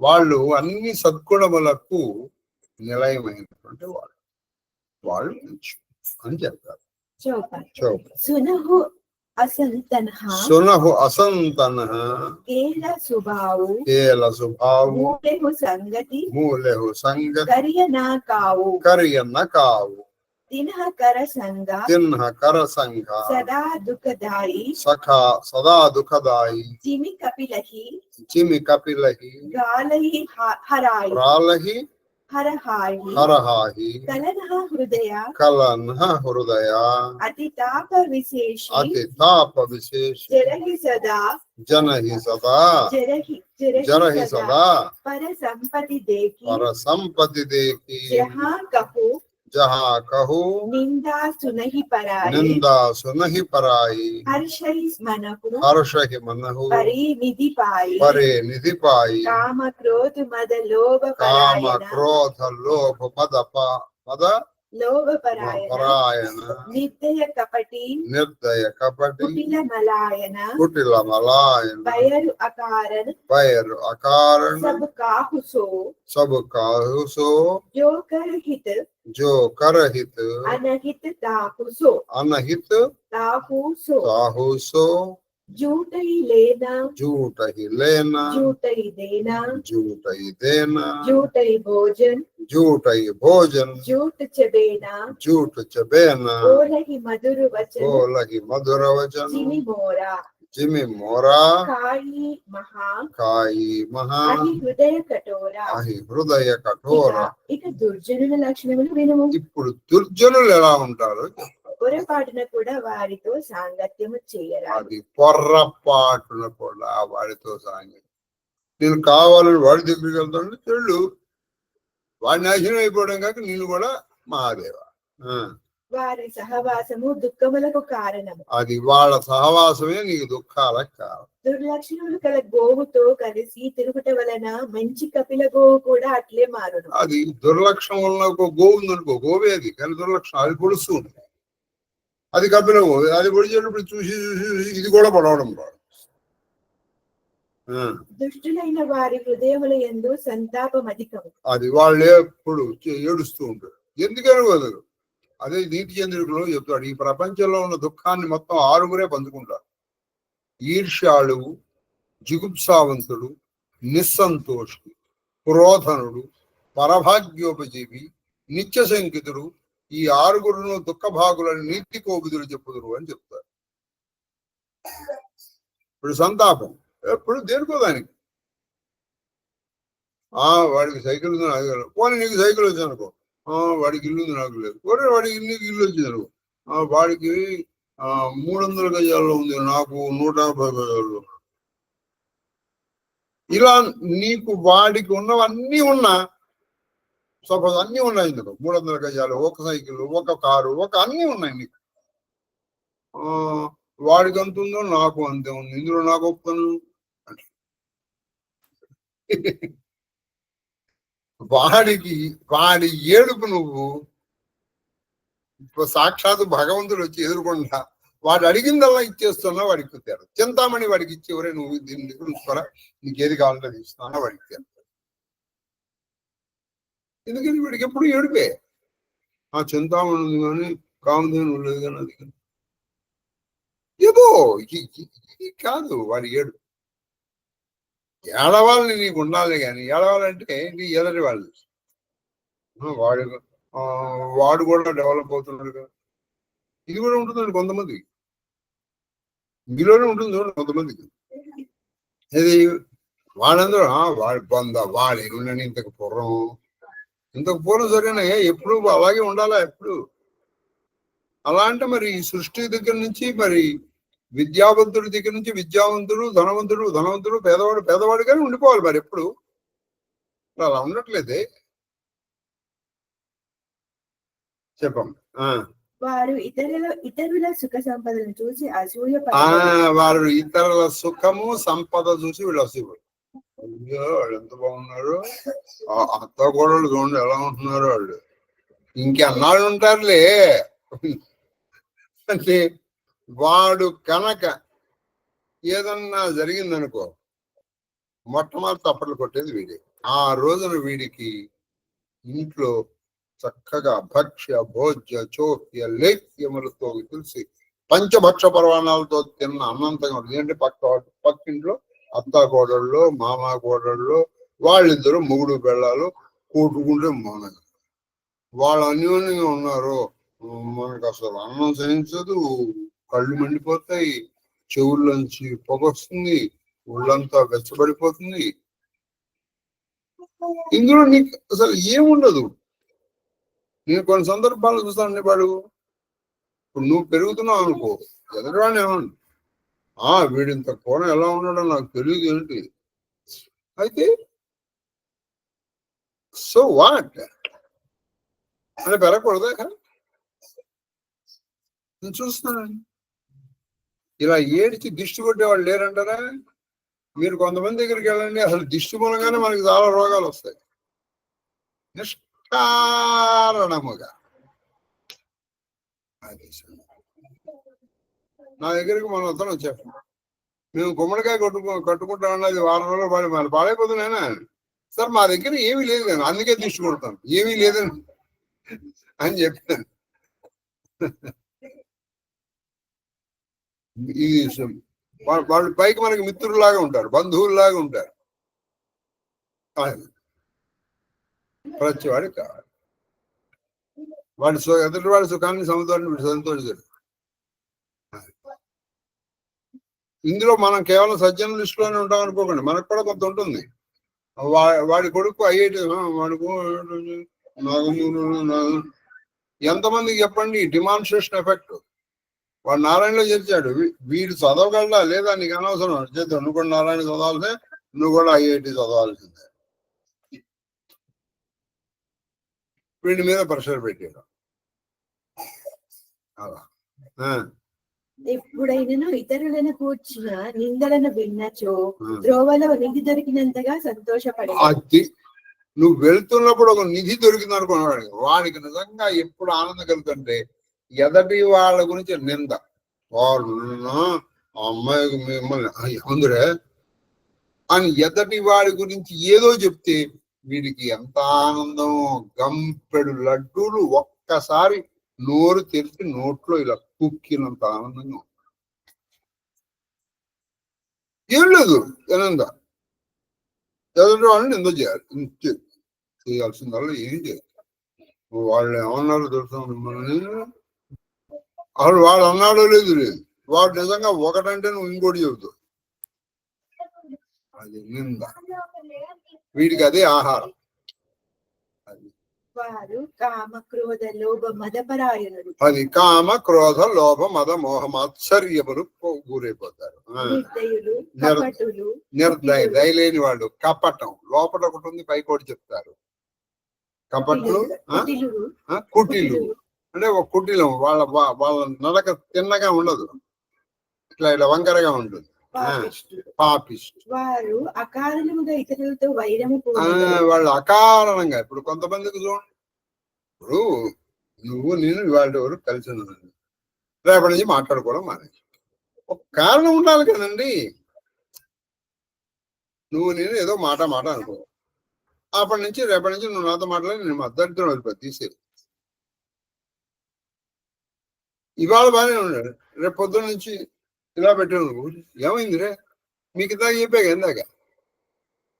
వాళ్ళు అన్ని సద్గుణములకు నిలయమైనటువంటి వాళ్ళు అని చెప్తారు. సునహు అసంతనః కేల స్వభావు మూలెహు సంగతి కరియన కావు తిన్హ కర సంగ సదా దుఃఖదాయి చిమి కపిలహి రాలహి హరహాయి కలన హృదయ అతి తాప విశేష జనహి సదా పర సంపతి దేకి जहाँ कहो निंदा सुनहि पराई हर्ष ही मनहु परे निधि पाई काम क्रोध मद लोभ परायण निर्दय कपटी कुटिल मलायन बैरु अकारण सब काहुसो जो करहित अनहित ताहुसो झूठ ही लेना झूठ ही देना झूठ ही भोजन झूठ चबेना बोल ही मधुर वचन जिमि मोरा काई महा हृदय कठोरा इक दुर्जनुల లక్షణములు వినుము. ఇప్పుడు దుర్జనులు ఎలా ఉంటారో పొరపాటున కూడా వారితో సాంగత్యము చేయరాదు. అది పొర్రపాటున కూడా వారితో సాంగత్యం. నేను కావాలని వాడి దగ్గరికి వెళ్తాను చెల్లు వాడి నాశనం అయిపోవడం కాక నేను కూడా మహాదేవ. వారి సహవాసము దుఃఖములకు కారణము. అది వాళ్ళ సహవాసమే నీకు దుఃఖాలకు కారణం. దుర్లక్షణములు కల గోవుతో కలిసి తిరుగుట వలన మంచి కపిల గోవు కూడా అట్లే మారును. అది దుర్లక్షణం వలన ఒక గోవు ఉందనుకో, గోవే అది కానీ దుర్లక్షణం అది పొడుస్తూ ఉంటుంది. అది కపిల గోవు, అది పొడిచేటప్పుడు చూసి ఇది కూడా పడవడం రాదు. దుష్టులైన వారి హృదయముల యందు సంతాపం అధికము. అది వాళ్ళు ఎప్పుడు ఏడుస్తూ ఉంటారు. ఎందుకని వదరు. అదే నీతి చంద్రుడిలో చెప్తాడు, ఈ ప్రపంచంలో ఉన్న దుఃఖాన్ని మొత్తం 6 పంచుకుంటారు. ఈర్ష్యాళు, జిగుప్సావంతుడు, నిస్సంతోషుడు, క్రోధనుడు, పరభాగ్యోపజీవి, నిత్య శంకితుడు, ఈ 6 దుఃఖ భాగులను నీతి కోపిదులు చెప్పుదురు అని చెప్తారు. ఇప్పుడు సంతాపం ఎప్పుడు దేనికోదానికి. వాడికి సైకిల్ ఉంది నాకు పోనీ నీకు సైకిల్ వచ్చి అనుకో, వాడికి ఇల్లు ఉంది నాకు లేదు. వాడికి ఇల్లు వచ్చింది అనుకో, వాడికి 300 గజాల్లో ఉంది నాకు 150 గజాల్లో. ఇలా నీకు వాడికి ఉన్నవన్నీ ఉన్నా, సపోజ్ అన్ని ఉన్నాయి ఇందులో 300 గజాలు, ఒక సైకిల్, ఒక కారు, అన్ని ఉన్నాయి నీకు. వాడికి అంత ఉందో నాకు అంతే ఉంది, ఇందులో నాకు ఒప్పుతాను. వాడి ఏడుపు నువ్వు ఇప్పుడు సాక్షాత్ భగవంతుడు వచ్చి ఎదుర్కొంటా వాడు అడిగిందల్లా ఇచ్చేస్తున్నా వాడికి కుతారు. చింతామణి వాడికి ఇచ్చేవరే నువ్వు దీన్ని ఉంచుకోరా, నీకేది కావాలంటే ఇస్తున్నా వాడికి తెస్తారు. ఎందుకని వాడికి ఎప్పుడు ఏడుపే. చింతామణి ఉంది కానీ కామధేను లేదు కానీ అది కానీ ఏదో ఇది కాదు వాడి ఏడు. ఏడవాళ్ళని నీకు ఉండాలి కానీ ఏడవాలంటే నీ ఎదటి వాళ్ళు వాడు వాడు కూడా డెవలప్ అవుతున్నాడు కదా. ఇది కూడా ఉంటుందండి కొంతమందికి, ఇందులోనే ఉంటుంది చూడండి కొంతమందికి. ఇది వాళ్ళందరూ వాడి వాడి ఉండని ఇంతకు పూర్వం సరేనా, ఎప్పుడు అలాగే ఉండాలా ఎప్పుడు. అలా అంటే మరి సృష్టి దగ్గర నుంచి మరి విద్యావంతుడి దగ్గర నుంచి విద్యావంతుడు, ధనవంతుడు, పేదవాడుగానే ఉండిపోవాలి మరి ఎప్పుడు. అలా ఉండట్లేదే. చెప్పండి. వారు ఇతరుల సుఖ సంపదను చూసి అసూయ వారు ఇతరుల సుఖము సంపద చూసి వీళ్ళు అసూయ. అయ్యో వాళ్ళు ఎంత బాగున్నారు, అత్త కోడళ్ళు చూడండి ఎలా ఉంటున్నారు వాళ్ళు, ఇంకెన్నాళ్ళు ఉంటారులే అంటే. వాడు కనుక ఏదన్నా జరిగిందనుకో మొట్టమొదటి తప్పట్లు కొట్టేది వీడే. ఆ రోజున వీడికి ఇంట్లో చక్కగా భక్ష్య భోజ్య చోక్య లేఖ్యములతో తెలిసి పంచభక్ష పర్వాణాలతో తిన్న అన్నంతంగా ఉంటుంది. ఏంటంటే పక్కింట్లో అత్తా కోడళ్ళు మామ కోడళ్ళు వాళ్ళిద్దరు మొగుడు పెళ్ళాలు కూటుకుంటే మౌనంగా వాళ్ళు అన్యోన్యంగా ఉన్నారు. మనకు అసలు అన్నం సహించదు, కళ్ళు మండిపోతాయి, చెవుల్లోంచి పొగొస్తుంది, ఒళ్ళంతా వెచ్చబడిపోతుంది. ఇందులో నీకు అసలు ఏముండదు. నేను కొన్ని సందర్భాలు చూస్తాను, వాడు ఇప్పుడు నువ్వు పెరుగుతున్నావు అనుకో, ఎదటివాడిని ఏమన్నా వీడింత కోణం ఎలా ఉన్నాడో నాకు తెలియదు ఏంటి అయితే సో వాట్ అని పెరగకూడదా? నేను చూస్తున్నాను ఇలా ఏడిచి దిష్టి కొట్టేవాళ్ళు లేరంటారా? మీరు కొంతమంది దగ్గరికి వెళ్ళండి, అసలు దిష్టి మూలంగానే మనకి చాలా రోగాలు వస్తాయి నిష్కారణముగా. నా దగ్గరికి మన అతను వచ్చాడు, మేము గుమ్మడికాయ కట్టుకుంటామన్నా అది వారం రోజులు మన పాడైపోతున్నాయినా సార్, మా దగ్గర ఏమీ లేదు నేను అందుకే దిష్టి కొడతాను, ఏమీ లేదని అని చెప్పాను. ఇది వాళ్ళు పైకి మనకి మిత్రుల్లాగా ఉంటారు, బంధువుల్లాగా ఉంటారు. ప్రతివాడికి కావాలి ఎదుటి వాడి సుఖాన్ని సంతోషించారు. ఇందులో మనం కేవలం సజ్జన లిస్టులోనే ఉంటాం అనుకోకండి, మనకు కూడా కొంత ఉంటుంది. వాడి కొడుకు ఐఐటి వాడికి ఎంతమందికి చెప్పండి డిమాన్స్ట్రేషన్ ఎఫెక్ట్. వాడు నారాయణలో చేర్చాడు, వీడు చదవగలడా లేదా నీకు అనవసరం చేద్దాం, నువ్వు కూడా నారాయణ చదవాల్సిందే, నువ్వు కూడా ఐఐటి చదవాల్సిందే. వీడి మీద ప్రెషర్ పెట్టాడు. అలా ఎప్పుడైనా ఇతరులను కూర్చున్న నిందలను విన్నచో త్రోవలో నిధి దొరికినంతగా సంతోషపడే. అది నువ్వు వెళ్తున్నప్పుడు ఒక నిధి దొరికింది అనుకున్నాడు, వాడికి నిజంగా ఎప్పుడు ఆనందం కలుగుతుంటే ఎదటి వాళ్ళ గురించి నింద. వాడు అమ్మాయికి మిమ్మల్ని అందురే అని ఎదటి వాడి గురించి ఏదో చెప్తే వీడికి ఎంత ఆనందం. గంపెడు లడ్డూలు ఒక్కసారి నోరు తెరిచి నోట్లో ఇలా కుక్కినంత ఆనందంగా ఏం లేదు. ఆనంద ఎదుటి వాళ్ళని నింద చేయాల్సిందల్లా ఏం చేయాలి. వాళ్ళు ఏమన్నారో తెలుసా మిమ్మల్ని, అసలు వాడు అన్నాడో లేదు వాడు నిజంగా ఒకటంటే నువ్వు ఇంకోటి చెబుతావు, అది నింద. వీడికి అదే ఆహారం. వారు కామ క్రోధ లోభ మదపరాయణుడు. అది కామ క్రోధ లోభ మద మోహ మాత్సర్యములు గురైపోతారు. దయలేని వాళ్ళు, కపటం లోపల ఒకటి ఉంది పైకి ఒకటి చెప్తారు. కపట్లు కుటిలు అంటే ఒక కుటిలం, వాళ్ళ నడక తిన్నగా ఉండదు, ఇట్లా వంకరగా ఉంటుంది. పాపిస్ట్ వారు అకారణంగా ఇతరులతో వైరము. వాళ్ళు అకారణంగా ఇప్పుడు కొంతమందికి చూడండి, ఇప్పుడు నువ్వు నేను ఇవాళ ఎవరు కలిసి ఉన్నాను, రేపటి నుంచి మాట్లాడుకోవడం మానేసి ఒక కారణం ఉండాలి కదండి. నువ్వు నేను ఏదో మాట అనుకో, అప్పటి నుంచి రేపటి నుంచి నువ్వు నాతో మాట్లాడి నేను మా దరిద్రం వెళ్ళిపోయి తీసేది. ఇవాళ బాగానే ఉన్నాడు, రేపు పొద్దున్న నుంచి ఇలా పెట్టాను, ఏమైంది రే మీకు ఇందాక చెప్పాక ఇందాక,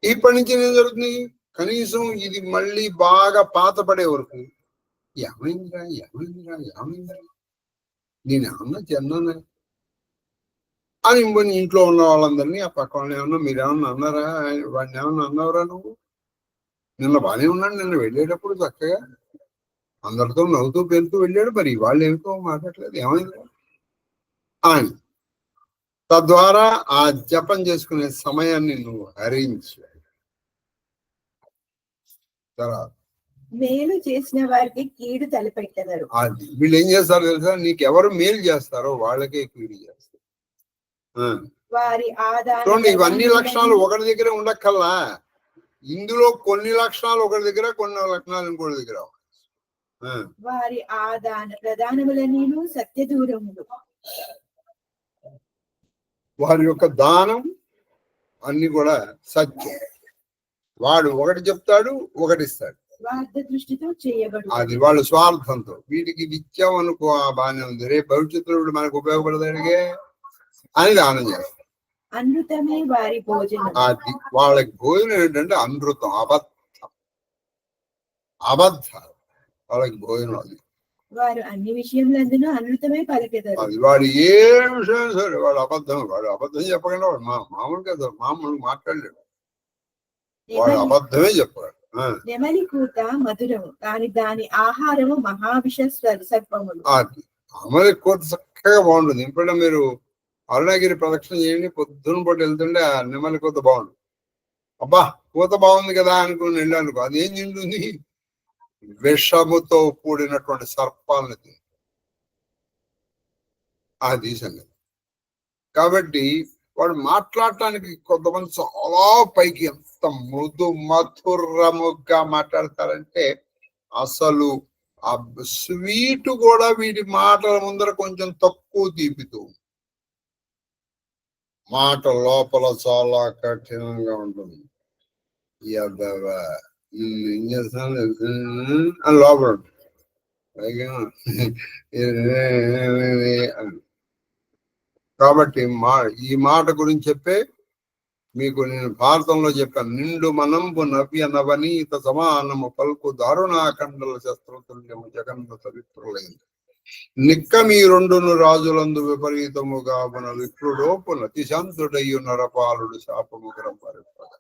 ఇప్పటి నుంచి ఏం జరుగుతుంది, కనీసం ఇది మళ్ళీ బాగా పాత పడే వరకు ఏమైందిరా నేను ఏమన్నా చిన్న అని ఇంట్లో ఉన్న వాళ్ళందరినీ, ఆ పక్క వాళ్ళని ఏమన్నా మీరేమన్నా అన్నారా, వాడిని ఏమన్నా అన్నావురా నువ్వు, నిన్న బాగానే ఉన్నాడు, నిన్న వెళ్ళేటప్పుడు చక్కగా అందరితో నవ్వుతూ పెరుగుతూ వెళ్ళాడు, మరి వాళ్ళు ఏమిటో మాట్లాడలేదు, ఏమైంది అని. తద్వారా ఆ జపం చేసుకునే సమయాన్ని నువ్వు హరించు. తర్వాత మేలు చేసిన వారికి కీడు తలపెట్టెదరు. అది వీళ్ళు ఏం చేస్తారో తెలుసా, నీకు ఎవరు మేలు చేస్తారో వాళ్ళకే కీడు చేస్తారు. వారి చూడండి, ఇవన్నీ లక్షణాలు ఒకటి దగ్గర ఉండక్కల్లా, ఇందులో కొన్ని లక్షణాలు ఒకటి దగ్గర, కొన్ని లక్షణాలు ఇంకోటి దగ్గర. వారి ఆదాన ప్రధానములన్నీను సత్య దూరములు. వారి యొక్క దానం అన్ని కూడా సత్యం. వాడు ఒకటి చెప్తాడు, ఒకటి ఇస్తాడు, స్వార్థ దృష్టితో చేయబడు. అది వాళ్ళు స్వార్థంతో. వీటికి ఇది ఇచ్చామనుకో బాగానే ఉంది, రేపు భవిష్యత్తులో వీడు మనకు ఉపయోగపడదానికే అని దానం చేస్తారు. అమృతమే వారి భోజనం. అది వాళ్ళకి భోజనం ఏంటంటే అమృతం, అబద్ధాలు వాళ్ళకి భోజనం. అది వారు అన్ని విషయములందునూ అమృతమే పలికెదరు. అది వాడు ఏ విషయం సరే వాడు అబద్ధం చెప్పకుండా వాడు మామూలు మాట్లాడలేడు, వాడు అబద్ధమే చెప్పాడు. నెమలి కూత మధురము, కానీ దాని ఆహారము మహావిష సర్పములు. అది అమలి కూత చక్కగా బాగుంటుంది. ఇప్పుడు మీరు అరుణగిరి ప్రదక్షిణ చేయండి, పొద్దున పూట వెళ్తుంటే ఆ నెమలి కూత బాగుంటుంది. అబ్బా కూత బాగుంది కదా అనుకుని వెళ్ళానుకో, అదేం తింటుంది, విషముతో కూడినటువంటి సర్పాలను తింటుంది. అది సంగతి. కాబట్టి వాడు మాట్లాడటానికి కొంతమంది చాలా పైకి ఎంత మృదు మధురముగా మాట్లాడతారంటే, అసలు ఆ స్వీట్ కూడా వీటి మాటల ముందర కొంచెం తక్కువ తీపితూ, మాట లోపల చాలా కఠినంగా ఉంటుంది. ఏం చేస్తాను అని లోపల ఉంటుంది. కాబట్టి ఈ మాట గురించి చెప్పే మీకు నేను భారతంలో చెప్పాను, నిండు మనంబు నవ్య నవనీత సమానము పలుకు దారుణాఖండల శస్త్రతుల్యము జగన్న చరిత్రలైంది. నిక్క మీ రెండును రాజులందు విపరీతముగా మన విప్రుడోపు నతిశాంతుడయ్యు నరపాలుడు శాపము గ్రహపరిపడ.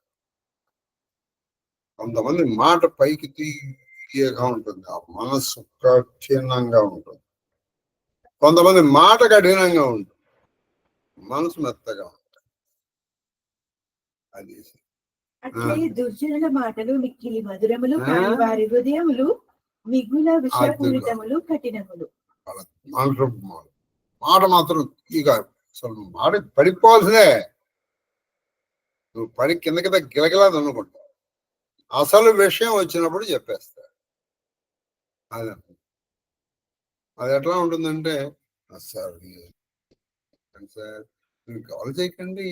కొంతమంది మాట పైకి తీయగా ఉంటుంది, ఆ మనస్సు కఠినంగా ఉంటుంది. కొంతమంది మాట కఠినంగా ఉంటుంది, మనసు మెత్తగా ఉంటుంది. అది అట్లే దుర్జనుల మాటలు మిక్కిలి మధురములు, కానీ వారి హృదయములు మిగుల విషపూరితములు కఠినములు. మాట మాత్రం ఇక అసలు మాట పడిపోవాల్సిందే, నువ్వు పడి కింద గిలగిలాది అనుకుంటా, అసలు విషయం వచ్చినప్పుడు చెప్పేస్తా. అది ఎట్లా ఉంటుందంటే, సార్ మీరు కాల్ చేయకండి,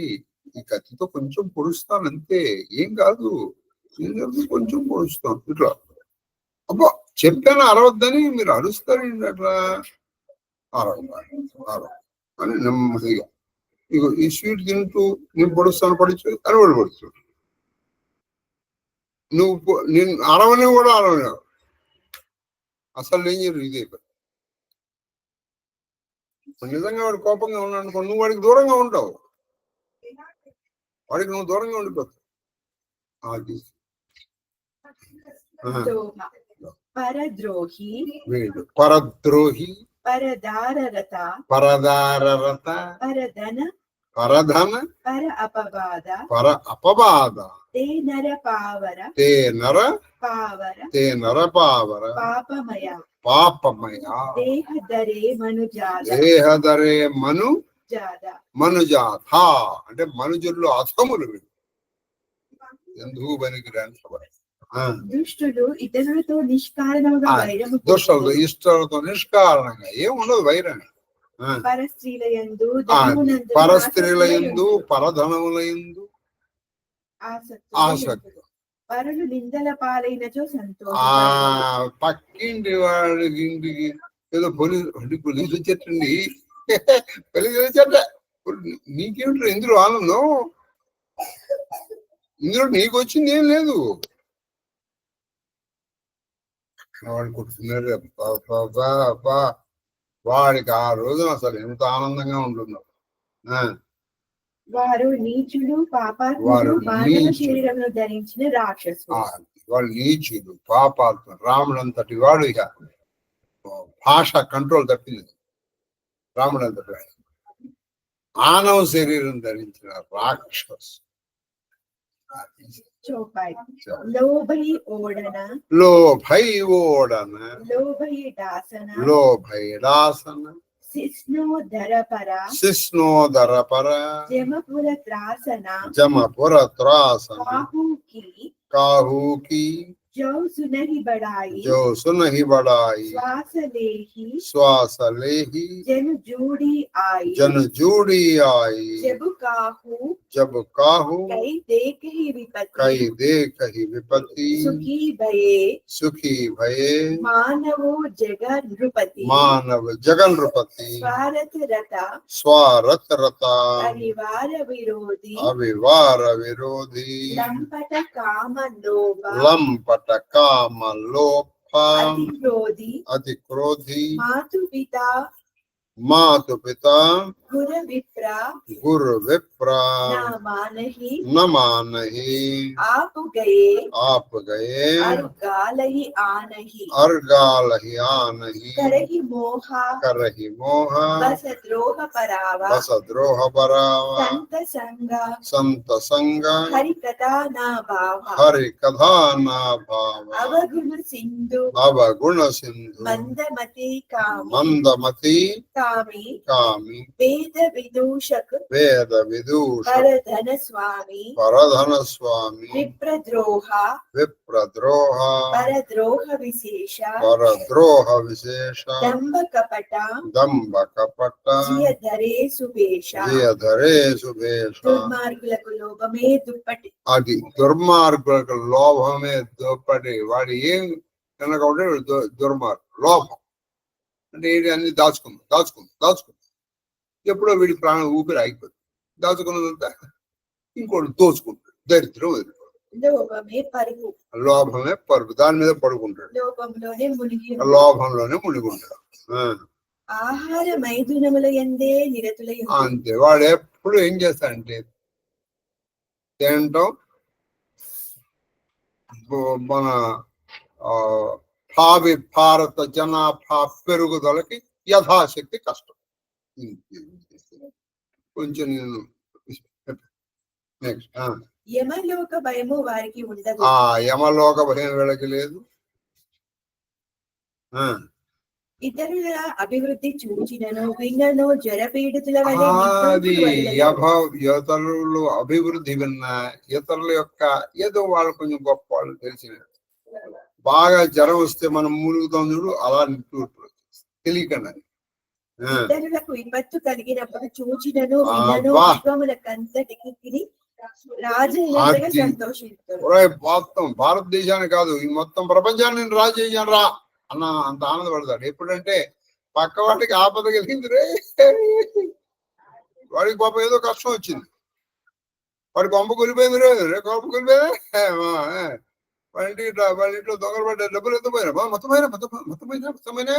ఈ కత్తితో కొంచెం పొడుస్తాను అంతే, ఏం కాదు, కొంచెం పొడుస్తాను ఇట్లా. అబ్బా చెప్పాను అరవద్దని మీరు అరుస్తారండి, అట్లా అరవ అని నెమ్మదిగా ఇగో ఈ స్వీట్ తింటూ నేను పొడుస్తాను, పడుచు అని వాడు పడుచు, నువ్వు నేను అరవని కూడా అరవలేవు. అసలు ఏం చేయరు, ఇదే నిజంగా వాడు కోపంగా ఉన్నాడు అనుకో, నువ్వు వాడికి దూరంగా ఉంటావు, వాడికి నువ్వు దూరంగా ఉండిపోతావు. అది పరద్రోహి, పరద్రోహి, పరదారరత, పరదారరత, పరధన, పరధన, పర అపవాద, పర అపవాద, తే నర పావర, తే నర పావర, తే నర పావర, పాపమయ, పాపమయ, దేహధరే మనుజాద, దేహధరే మను జాద, మనుజాథ, అంటే మనుజుల్లో అధములు వీడు, ఎందుకు పనికిరాని సభ. దుష్టులు ఇతరులతో నిష్కారణంగా వైరము, దుష్టులతో ఇష్టలతో నిష్కారణంగా ఏముండదు వైరం. పరస్త్రీలయందు, పరస్త్రీలయందు, పరధనములయందు ఆసక్తి, పరులు నిందల పాలైనచో సంతోషం, పక్కింటి వాడికి ఇంటికి ఏదో పోలీసు వచ్చేటండి పోలీసు వచ్చేట నీకేమిటో ఇందులో ఆనందం, ఇందులో నీకు వచ్చింది ఏం లేదు. వాడు కూర్చున్నారు వాడికి ఆ రోజున అసలు ఎంత ఆనందంగా ఉంటుందో. వారు నీచులు పాపాత్ములు మానవ శరీరంలో ధరించిన రాక్షసులు. వాళ్ళు నీచులు పాపాత్ములు. రాముడు అంతటి వాడు ఇక భాష కంట్రోల్ తప్పింది. రాముడు అంతటి వాడు మానవ శరీరం ధరించిన రాక్షసు. లోభై ఓడన లోభై ఓడన లోభై దాసన లోభై దాసన శిష్ణోదర పర జమపుర త్రాసన కాహూకి जो सुनहि बढ़ाई श्वास लेहि जन जूड़ी आई जब काहू कई देख ही विपत्ति सुखी भये मानव जगन नृपति स्वारथ रता अविवार विरोधी लंपट काम लोभ अति क्रोधी मातु पिता गुरु विप्रा न मानहि आप गए अर्गालहि आनहि करहि मोहा बस द्रोह परावा संत संग हरि कथा ना भाव अवगुण सिंधु मंदमति कामी वेद विदूषक परधन स्वामी विप्रद्रोह परद्रोह विशेष दंभ कपट जियधरे सुभेश దుర్మార్గులకు లోభమే దుప్పటి. అది దుర్మార్గులకు లోభమే దుప్పటి. వాడు ఏం కనుక ఉంటే దుర్మార్గు. లోభం అంటే ఏంటి? అన్ని దాచుకుంది. ఎప్పుడో వీడి ప్రాణం ఊపిరి ఆగిపోతుంది. దాచుకున్నదంతా ఇంకోటి దోచుకుంటాడు. దరిద్రం లోభమే పరుగు. దాని మీద పడుకుంటాడు. లోభంలోనే మునిగి ఉంటాడు. ఆహార మైథునముల యందే నిరతులై అంతే. వాడు ఎప్పుడు ఏం చేస్తాడంటే తినటం, మన భారత జనాభా పెరుగుదలకి యథాశక్తి కష్టం. కొంచెం నెక్స్ట్ యమలోక భయము వారికి ఉండదు. యమలోక భయం వీళ్ళకి లేదు. ఇతరుల అభివృద్ధి చూచినను విన్నను జరపీడితుల వలె ఇతరులు అభివృద్ధి విన్నా, ఇతరుల యొక్క ఏదో వాళ్ళు కొంచెం గొప్ప వాళ్ళు తెలిసిన బాగా జ్వరం వస్తే మనం మూలుగుతాం చూడు, అలా తెలియకుండా ఇతరులకు విపత్తు కలిగినప్పుడు చూచినను విన్నను విశ్వములకంతటికి రాజు సంతోషిస్తాడు. మొత్తం భారతదేశాన్ని కాదు, ఈ మొత్తం ప్రపంచాన్ని నేను రాజు చేశాను రా అన్న అంత ఆనందపడతాడు. ఎప్పుడంటే పక్క వాటికి ఆపద కలిగింది రే, వాడికి పాపం ఏదో కష్టం వచ్చింది, వాడి కొంప కూలిపోయింది రే కొంప కూలిపోయింది, వాళ్ళ ఇంట్లో దొంగలు పడ్డ డబ్బులు ఎంత పోయినా మొత్తమైనా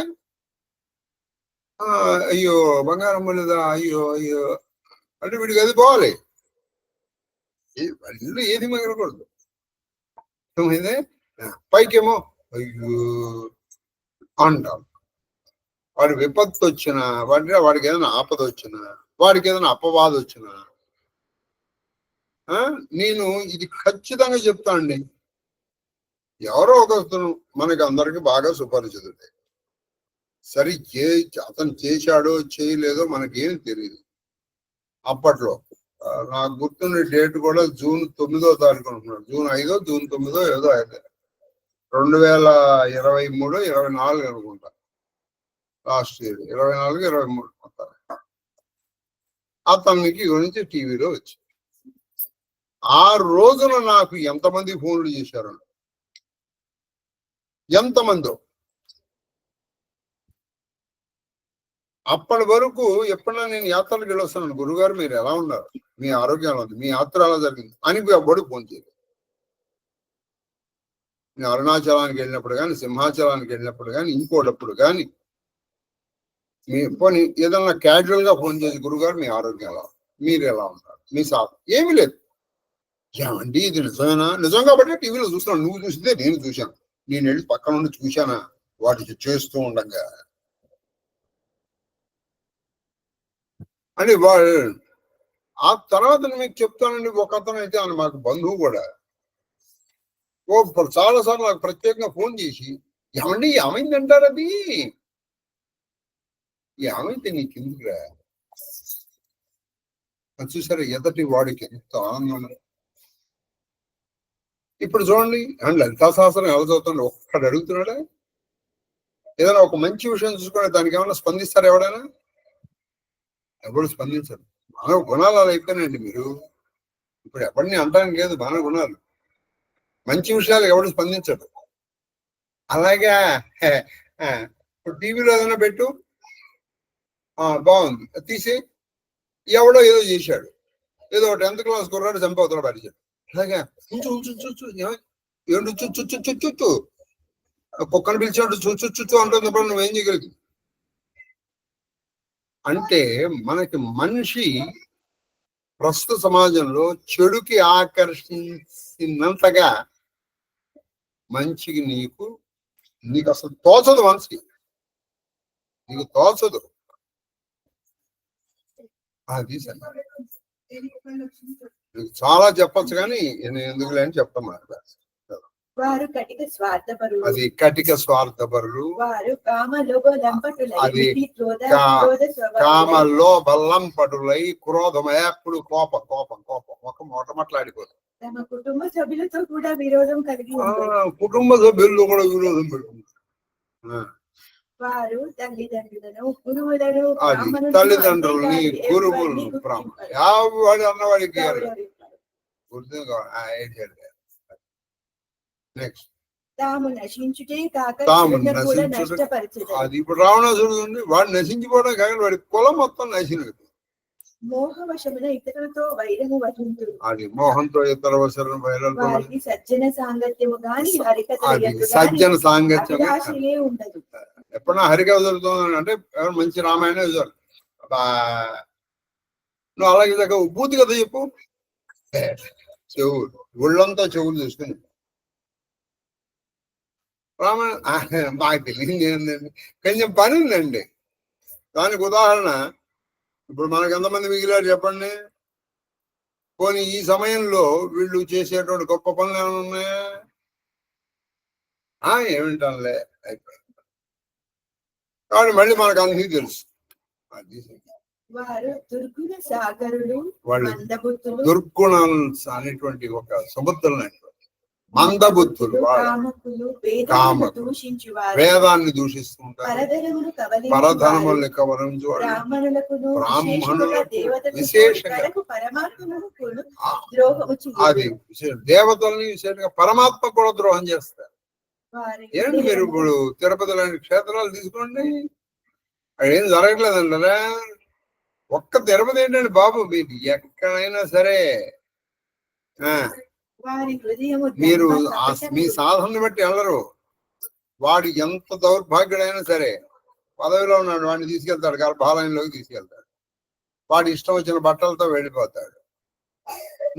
అయ్యో బంగారం లేదా అయ్యో అంటే వీడికి అది పోవాలి. ఇల్లు ఏది మిగలకూడదు. పైకేమో అయ్యో అంటాం. వాడి విపత్తు వచ్చినా, వాడికి ఏదైనా ఆపద వచ్చినా, వాడికి ఏదైనా అపవాద వచ్చినా, నేను ఇది ఖచ్చితంగా చెప్తానండి. ఎవరో ఒకరు మనకి అందరికి బాగా సుపరిచితుడే. సరి అతను చేశాడో చేయలేదో మనకేం తెలియదు. అప్పట్లో నాకు గుర్తున్న డేట్ కూడా జూన్ 9వ తారీఖు అనుకున్నాడు. జూన్ 5, జూన్ 9 ఏదో అయితే 2023, 24 అనుకుంటా. లాస్ట్ ఇయర్ 24, 23 అతనికి గురించి టీవీలో వచ్చింది. ఆ రోజున నాకు ఎంతమంది ఫోన్లు చేశారు, ఎంతమందో. అప్పటి వరకు ఎప్పుడైనా నేను యాత్రలకు వెళ్ళొస్తున్నాను, గురుగారు మీరు ఎలా ఉన్నారు, మీ ఆరోగ్యం ఎలా ఉంది, మీ యాత్ర ఎలా జరిగింది అని ఎవ్వడు ఫోన్ చేయలేదు. నేను అరుణాచలానికి వెళ్ళినప్పుడు కానీ, సింహాచలానికి వెళ్ళినప్పుడు కానీ, ఇంకోటప్పుడు కానీ మీ పోనీ ఏదన్నా క్యాజువల్ గా ఫోన్ చేసి గురుగారు మీ ఆరోగ్యం ఎలా ఉంది, మీరు ఎలా ఉన్నారు, మీ ఏమీ లేదు. ఏమండి ఇది నిజమేనా? నిజం కాబట్టి టీవీలో చూస్తున్నాను, నువ్వు చూసిందే నేను చూశాను, నేను వెళ్ళి పక్కన నుండి చూశానా వాటికి చేస్తూ ఉండగా అని ఆ తర్వాత మీకు చెప్తానండి. ఒక అతను అయితే ఆయన మాకు బంధువు కూడా చాలా సార్లు నాకు ప్రత్యేకంగా ఫోన్ చేసి ఏమండి ఏమైంది అంటారు, అది ఏమైతే నీకు ఎందుకురా చూసారా ఎదటి వాడికి ఎంత ఆనందం. ఇప్పుడు చూడండి అండ్ లలితా సహస్రం ఎలా చదువుతాడు ఒక్కడు అడుగుతున్నాడా? ఏదైనా ఒక మంచి విషయం చూసుకుని దానికి ఏమైనా స్పందిస్తారా ఎవడైనా? ఎవరు స్పందించరు. మానవ గుణాలు అలా అయిపోయినాయండి. మీరు ఇప్పుడు ఎవరిని అంటానికి లేదు, మానవ గుణాలు. మంచి విషయాలు ఎవడు స్పందించడు. అలాగే ఇప్పుడు టీవీలో ఏదైనా పెట్టు, బాగుంది తీసి ఎవడో ఏదో చేశాడు, ఏదో 10th క్లాస్ కుర్రాడు చంపవుతాడు పరిచయం. అలాగే ఏంటి చుచ్చు కుక్కను పిలిచాడు చుచ్చు అంటున్నప్పుడు నువ్వేం చేయగలిగి అంటే మనకి మనిషి ప్రస్తుత సమాజంలో చెడుకి ఆకర్షించినంతగా మంచికి నీకు అసలు తోచదు. మనసుకి నీకు తోచదు. అది చాలా చెప్పచ్చు కానీ నేను ఎందుకులే అని చెప్తాను. వారు కటిక స్వార్థపరులు, అది కటిక స్వార్థపరులు, వారు అది కామలోభ లంపటులై క్రోధమయ ఎప్పుడు కోపం కోపం కోపం ఒక మొట్టమట్లాడిపోతుంది. తమ కుటుంబ సభ్యులతో కూడా విరోధం కలిగి కుటుంబ సభ్యుల్లో కూడా విరోధం పెట్టుకుంటారు. వారు తల్లిదండ్రులను గురువులను తల్లిదండ్రులని గురువులను వాడు అన్నవాడికి నెక్స్ట్ తాము నశించుటే కాక అది ఇప్పుడు రావణాసురుడు ఉంది, వాడు నశించిపోవడం కాక వాడి కులం మొత్తం నశించదు. మోహవశమున ఇతరులతో వైరము వహింతుడు, అది మోహంతో ఇతర వశరం వైరంతో సజ్జన సాంగత్యము గాని సజ్జన సాంగత్యం ఉండదు. ఎప్పుడన్నా హరికథ చదువుతుంది అంటే మంచి రామాయణం చదువు. నువ్వు అలాగే దగ్గర బూతి కథ చెప్పు, చెవులు ఒళ్ళంతా చెవులు చూసుకుని రామాయణం మాకు తెలియదు ఏంటండి, కొంచెం పని ఉందండి. దానికి ఉదాహరణ ఇప్పుడు మనకు ఎంతమంది మిగిలారు చెప్పండి. పోనీ ఈ సమయంలో వీళ్ళు చేసేటువంటి గొప్ప పనులు ఏమైనా ఉన్నాయా? ఏమిటంలే అయిపోయింది. కాబట్టి మళ్ళీ మనకు అందరికీ తెలుసు. వాళ్ళు దుర్గుణాలు అనేటువంటి ఒక సముద్రం, మందబుద్ధులు, కామకులు, వేదాన్ని దూషిస్తుంటారు, పరధనముల్ని కవరించు బ్రాహ్మణులకు విశేషంగా అది దేవతల్ని విశేషంగా పరమాత్మ కూడా ద్రోహం చేస్తారు. ఏంటి మీరు ఇప్పుడు తిరుపతి లాంటి క్షేత్రాలు తీసుకోండి, అక్కడ ఏం జరగట్లేదంటారా? ఒక్క తిరుపతి ఏంటండి బాబు, మీకు ఎక్కడైనా సరే మీరు మీ సాధనని బట్టి వెళ్ళరు. వాడు ఎంత దౌర్భాగ్యుడైనా సరే పదవిలో ఉన్నాడు, వాడిని తీసుకెళ్తాడు, గర్భాలయంలోకి తీసుకెళ్తాడు, వాడి ఇష్టం వచ్చిన బట్టలతో వెళ్ళిపోతాడు.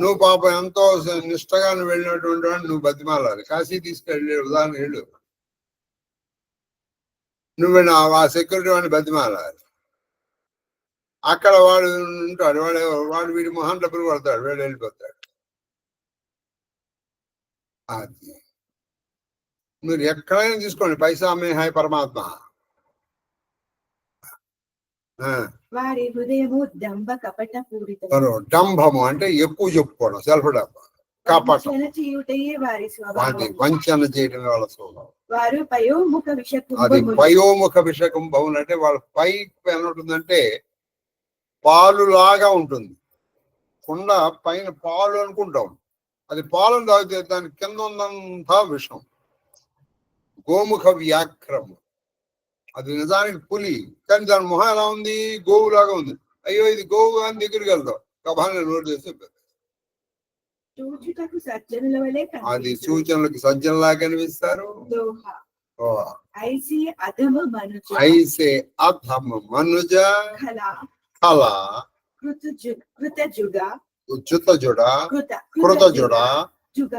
నువ్వు పాపం ఎంతో నిష్టగా నువ్వు వెళ్ళినటువంటి వాడిని నువ్వు బతిమాలాలి. కాశీ తీసుకెళ్ళి ఉదాహరణ వెళ్ళు, నువ్వు ఆ సెక్యూరిటీ వాడిని బతిమాలాలి. అక్కడ వాడు ఉంటాడు, వాడు వీడి మొహం డబ్బులు కొడతాడు, వీడు వెళ్ళిపోతాడు. అది మీరు ఎక్కడైనా తీసుకోండి, పైసా మే హాయ్ పరమాత్మ. వారి హృదయము డంబ కపట పూరితం, డంభము అంటే ఎక్కువ చెప్పుకోవడం, సెల్ఫ్ డబ్బ, కపటం, వంచన చేయడం వాళ్ళ స్వభావం. వారు పయోముఖ విషకుంభం, అది పయోముఖ విషకుంభం అంటే వాళ్ళ పై ఏమంటుందంటే పాలు లాగా ఉంటుంది. కుండ పైన పాలు అనుకుంటాం, అది పాలను తాగితే దాని కింద ఉందంతా విషం. గోముఖ వ్యాక్రము అది నిజానికి పులి, కానీ దాని మొహం ఎలా ఉంది? గోవులాగా ఉంది. అయ్యో ఇది గోవు అని దగ్గరికి వెళ్దాం, కబాలని నోట్ చేసి చూచుటకు సజ్జనుల వలె అది కనిపించును. సూచనలకు సజ్జనలా కనిపిస్తారు. దోహ ఓ, ఐసి అధమ మనుజ ఐసే అధమ మనుజ కళ కళ కృతజుగ ఉచ్యుత కృతజుడ జుగ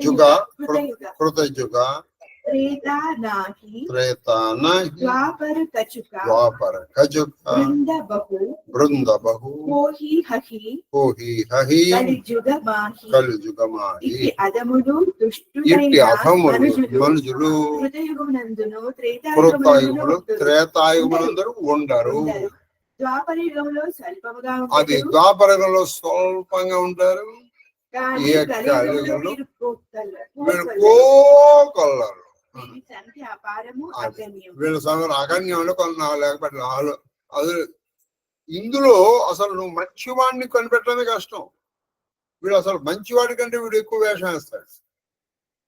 జుగ కృతయుగ కృతజుగ త్రేతానాహి త్రేతానాహి ద్వాపర కచుక ద్వాపర కజుక బృంద బహు కోహి హహి కోహి హహి కలిజుగ మాహి కలిజుగమాహి. ఇట్టి అధములు ఇట్టి దుష్టులైన అధములు మనుషులు మనుషులు కృతయుగమునందును కృతయుగములు త్రేతాయుగమునందును త్రేతాయుగములందరూ ఉండరు. ద్వాపర యుగంలో స్వల్పముగా అది ఉండరు, ద్వాపరగంలో స్వల్పంగా ఉంటారు. కానీ ఏ కలియుగంలో కలియుగంలో వీరు వీళ్ళు కోకొల్లరు. వీరి సంఖ్య అపారము అగణ్యం. వీళ్ళ సంగతి అగణ్యం అంటే కొన్ని లేకపోతే అసలు ఇందులో అసలు నువ్వు మంచివాడిని కనిపెట్టడమే కష్టం. వీడు అసలు మంచివాడి కంటే వీడు ఎక్కువ వేషం వేస్తాడు.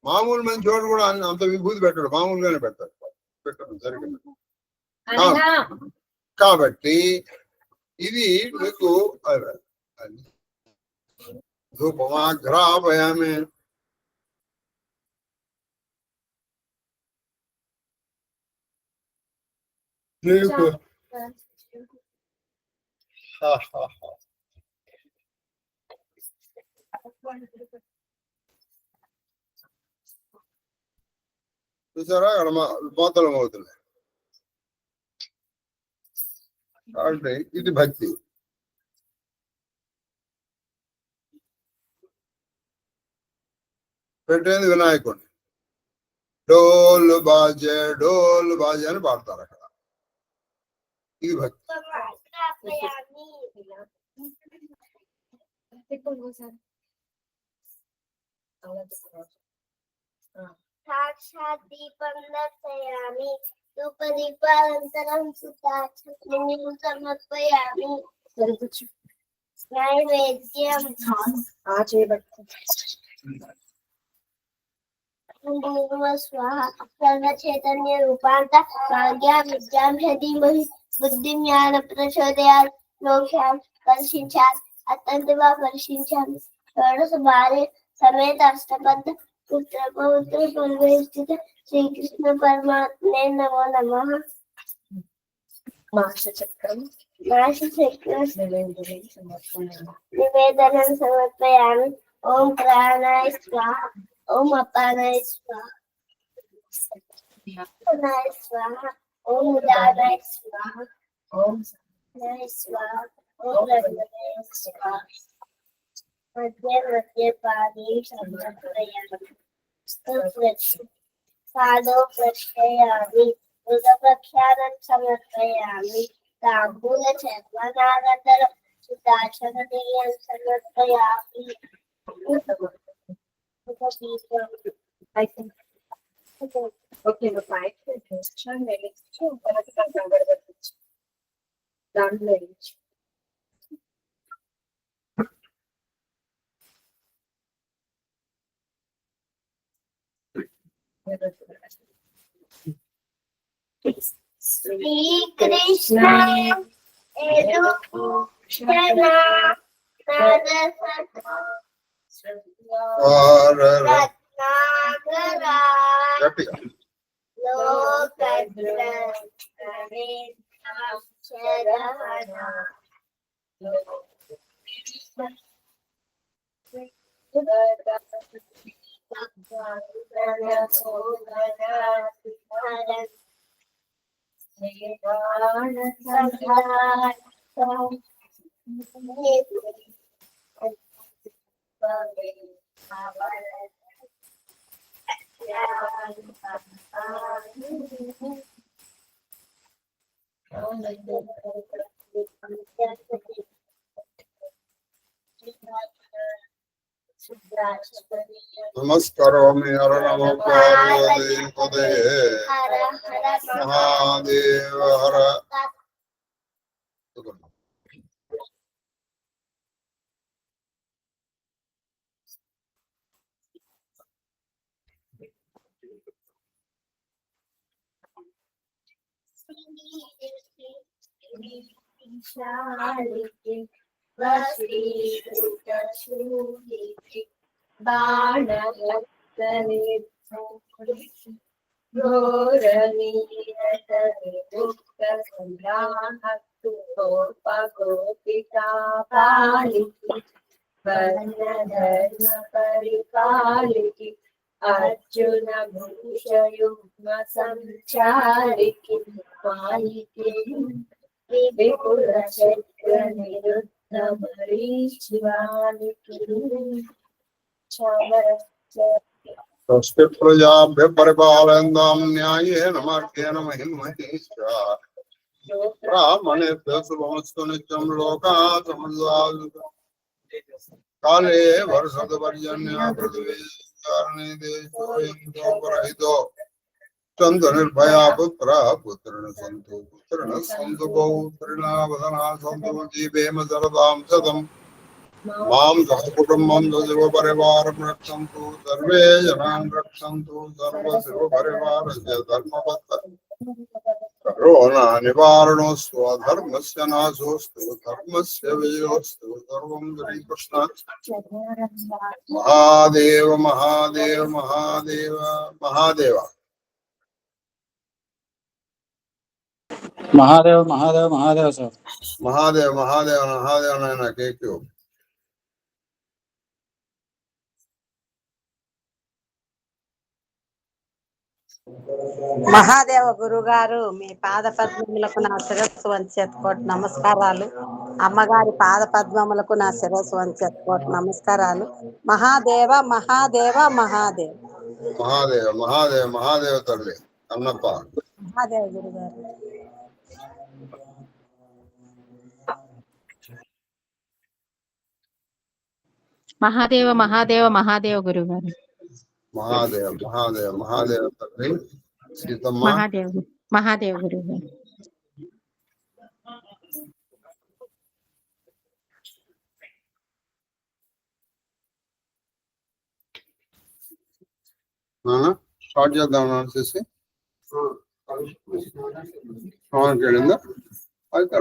మామూలు మంచివాడు కూడా అంత విభూతి పెట్టాడు, మామూలుగానే పెట్టడం జరిగింది. అనగా కాబట్టి ఇది మీకు ధూపమాఘ్రాపయామి. నీకు చూసారా అక్కడ మోతలం అవుతుంది. కాబట్టి ఇది భక్తి. పెట్టేది వినాయకుడిని. డోలు బాజే అని పాడతారు అక్కడ. ఇది భక్తి. సాక్షాత్ దీపం దర్శయామి ధూపదీపానంతరం సుతాక్షిణీం సమర్పయామి నైవేద్యం స్వాహ సర్వ చైతన్య రూపాంత భాగ్యా విద్యాం ధీమహి బుద్ధి జ్ఞాన ప్రచోదయాత్ మోక్షాం పరిశించాత్ అత్యంతగా పరిశించామి షోడశ భార్య సమేత అష్టబద్ధ పుత్ర పౌత్ర పరివేష్టిత శ్రీకృష్ణ పరమాత్మే నమో నమః. మాసచక్రం నివేదనం సమర్పయామి. ఓం ప్రాణాయ స్వాహ, ఓం అపానాయ స్వాహ, ప్రాణాయ స్వాహ, ఓం ఉదానాయ స్వాహ, ఓం సమానాయ స్వాహ, ఓం రఘునాయ స్వాహ. మధ్య మధ్య పాదే సమర్పయామి. పాదో ప్రక్షయామి మృగప్రఖ్యానం సమర్పయామి. తాంబూల చర్మనాగంధరం సుదాచరణీయం సమర్పయామి. ఓకే దాంట్లో శ్రీకృష్ణ గట్టిగా నమస్కరోమి హర నమ పార్వతీపదే మహాదేవ హర. శాలికి వసీకృతశూలికి బాణరక్తనిర్మూలికి ఘోరనీరతోర్పగోపికాపాలికి వర్ణధర్మ పరిపాలికి అర్జున భూషయుగ్మ సంచారికి మాలికి విపుల చక్ర నిరుద్ధ మరీచివానికి స్వస్తి ప్రజాభ్య పరిపాలయంతాం న్యాయేన మార్గేణ మహిమహేశ్వర బ్రాహ్మణేభ్య శుభమస్తు నిత్యం లోకా సమృద్ధాः కాలే వర్షతు పర్జన్య పృథివీ కారణే దేశోऽయం పరహితో చందు నిర్భయా పుత్రిణ సంతు పౌత్రిణ వదనా సంతు జీవేమ శరదాం శతం మాం సహకుటుంబం సశివ పరివారం రక్షन्तు సర్వే జనాన్ రక్షन्तు సర్వ శివ పరివారస్య ధర్మపత్త కరోనా నివారణోస్తు అధర్మస్య నాశోస్తు ధర్మస్య విజయోస్తు సర్వం శ్రీకృష్ణ మహాదేవ మహాదేవ మహాదేవ మహాదేవ మహాదేవ్ మహాదేవ్ మహాదేవ్ సార్ మహాదేవ మహాదేవ మహాదేవ నాయన కేక్యూ మహాదేవ గురుగారు మీ పాద పద్మములకు నా శిరస్సు వంచి ఎత్తుకోటి నమస్కారాలు. అమ్మగారి పాద పద్మములకు నా శిరస్సు వంచి ఎత్తుకోటి నమస్కారాలు. మహాదేవ మహాదేవ మహాదేవ్ మహాదేవ మహాదేవ మహాదేవ తల్లి అన్నప్ప మహాదేవ గురుగారు. మహాదేవ మహాదేవ మహాదేవ గురుగారు. మహాదేవ మహాదేవ మహాదేవ తల్లి సీతమ్మ మహాదేవ మహాదేవ గురుగారు. స్టార్ట్ చేద్దాం చేసి వెళ్ళిందా అయితే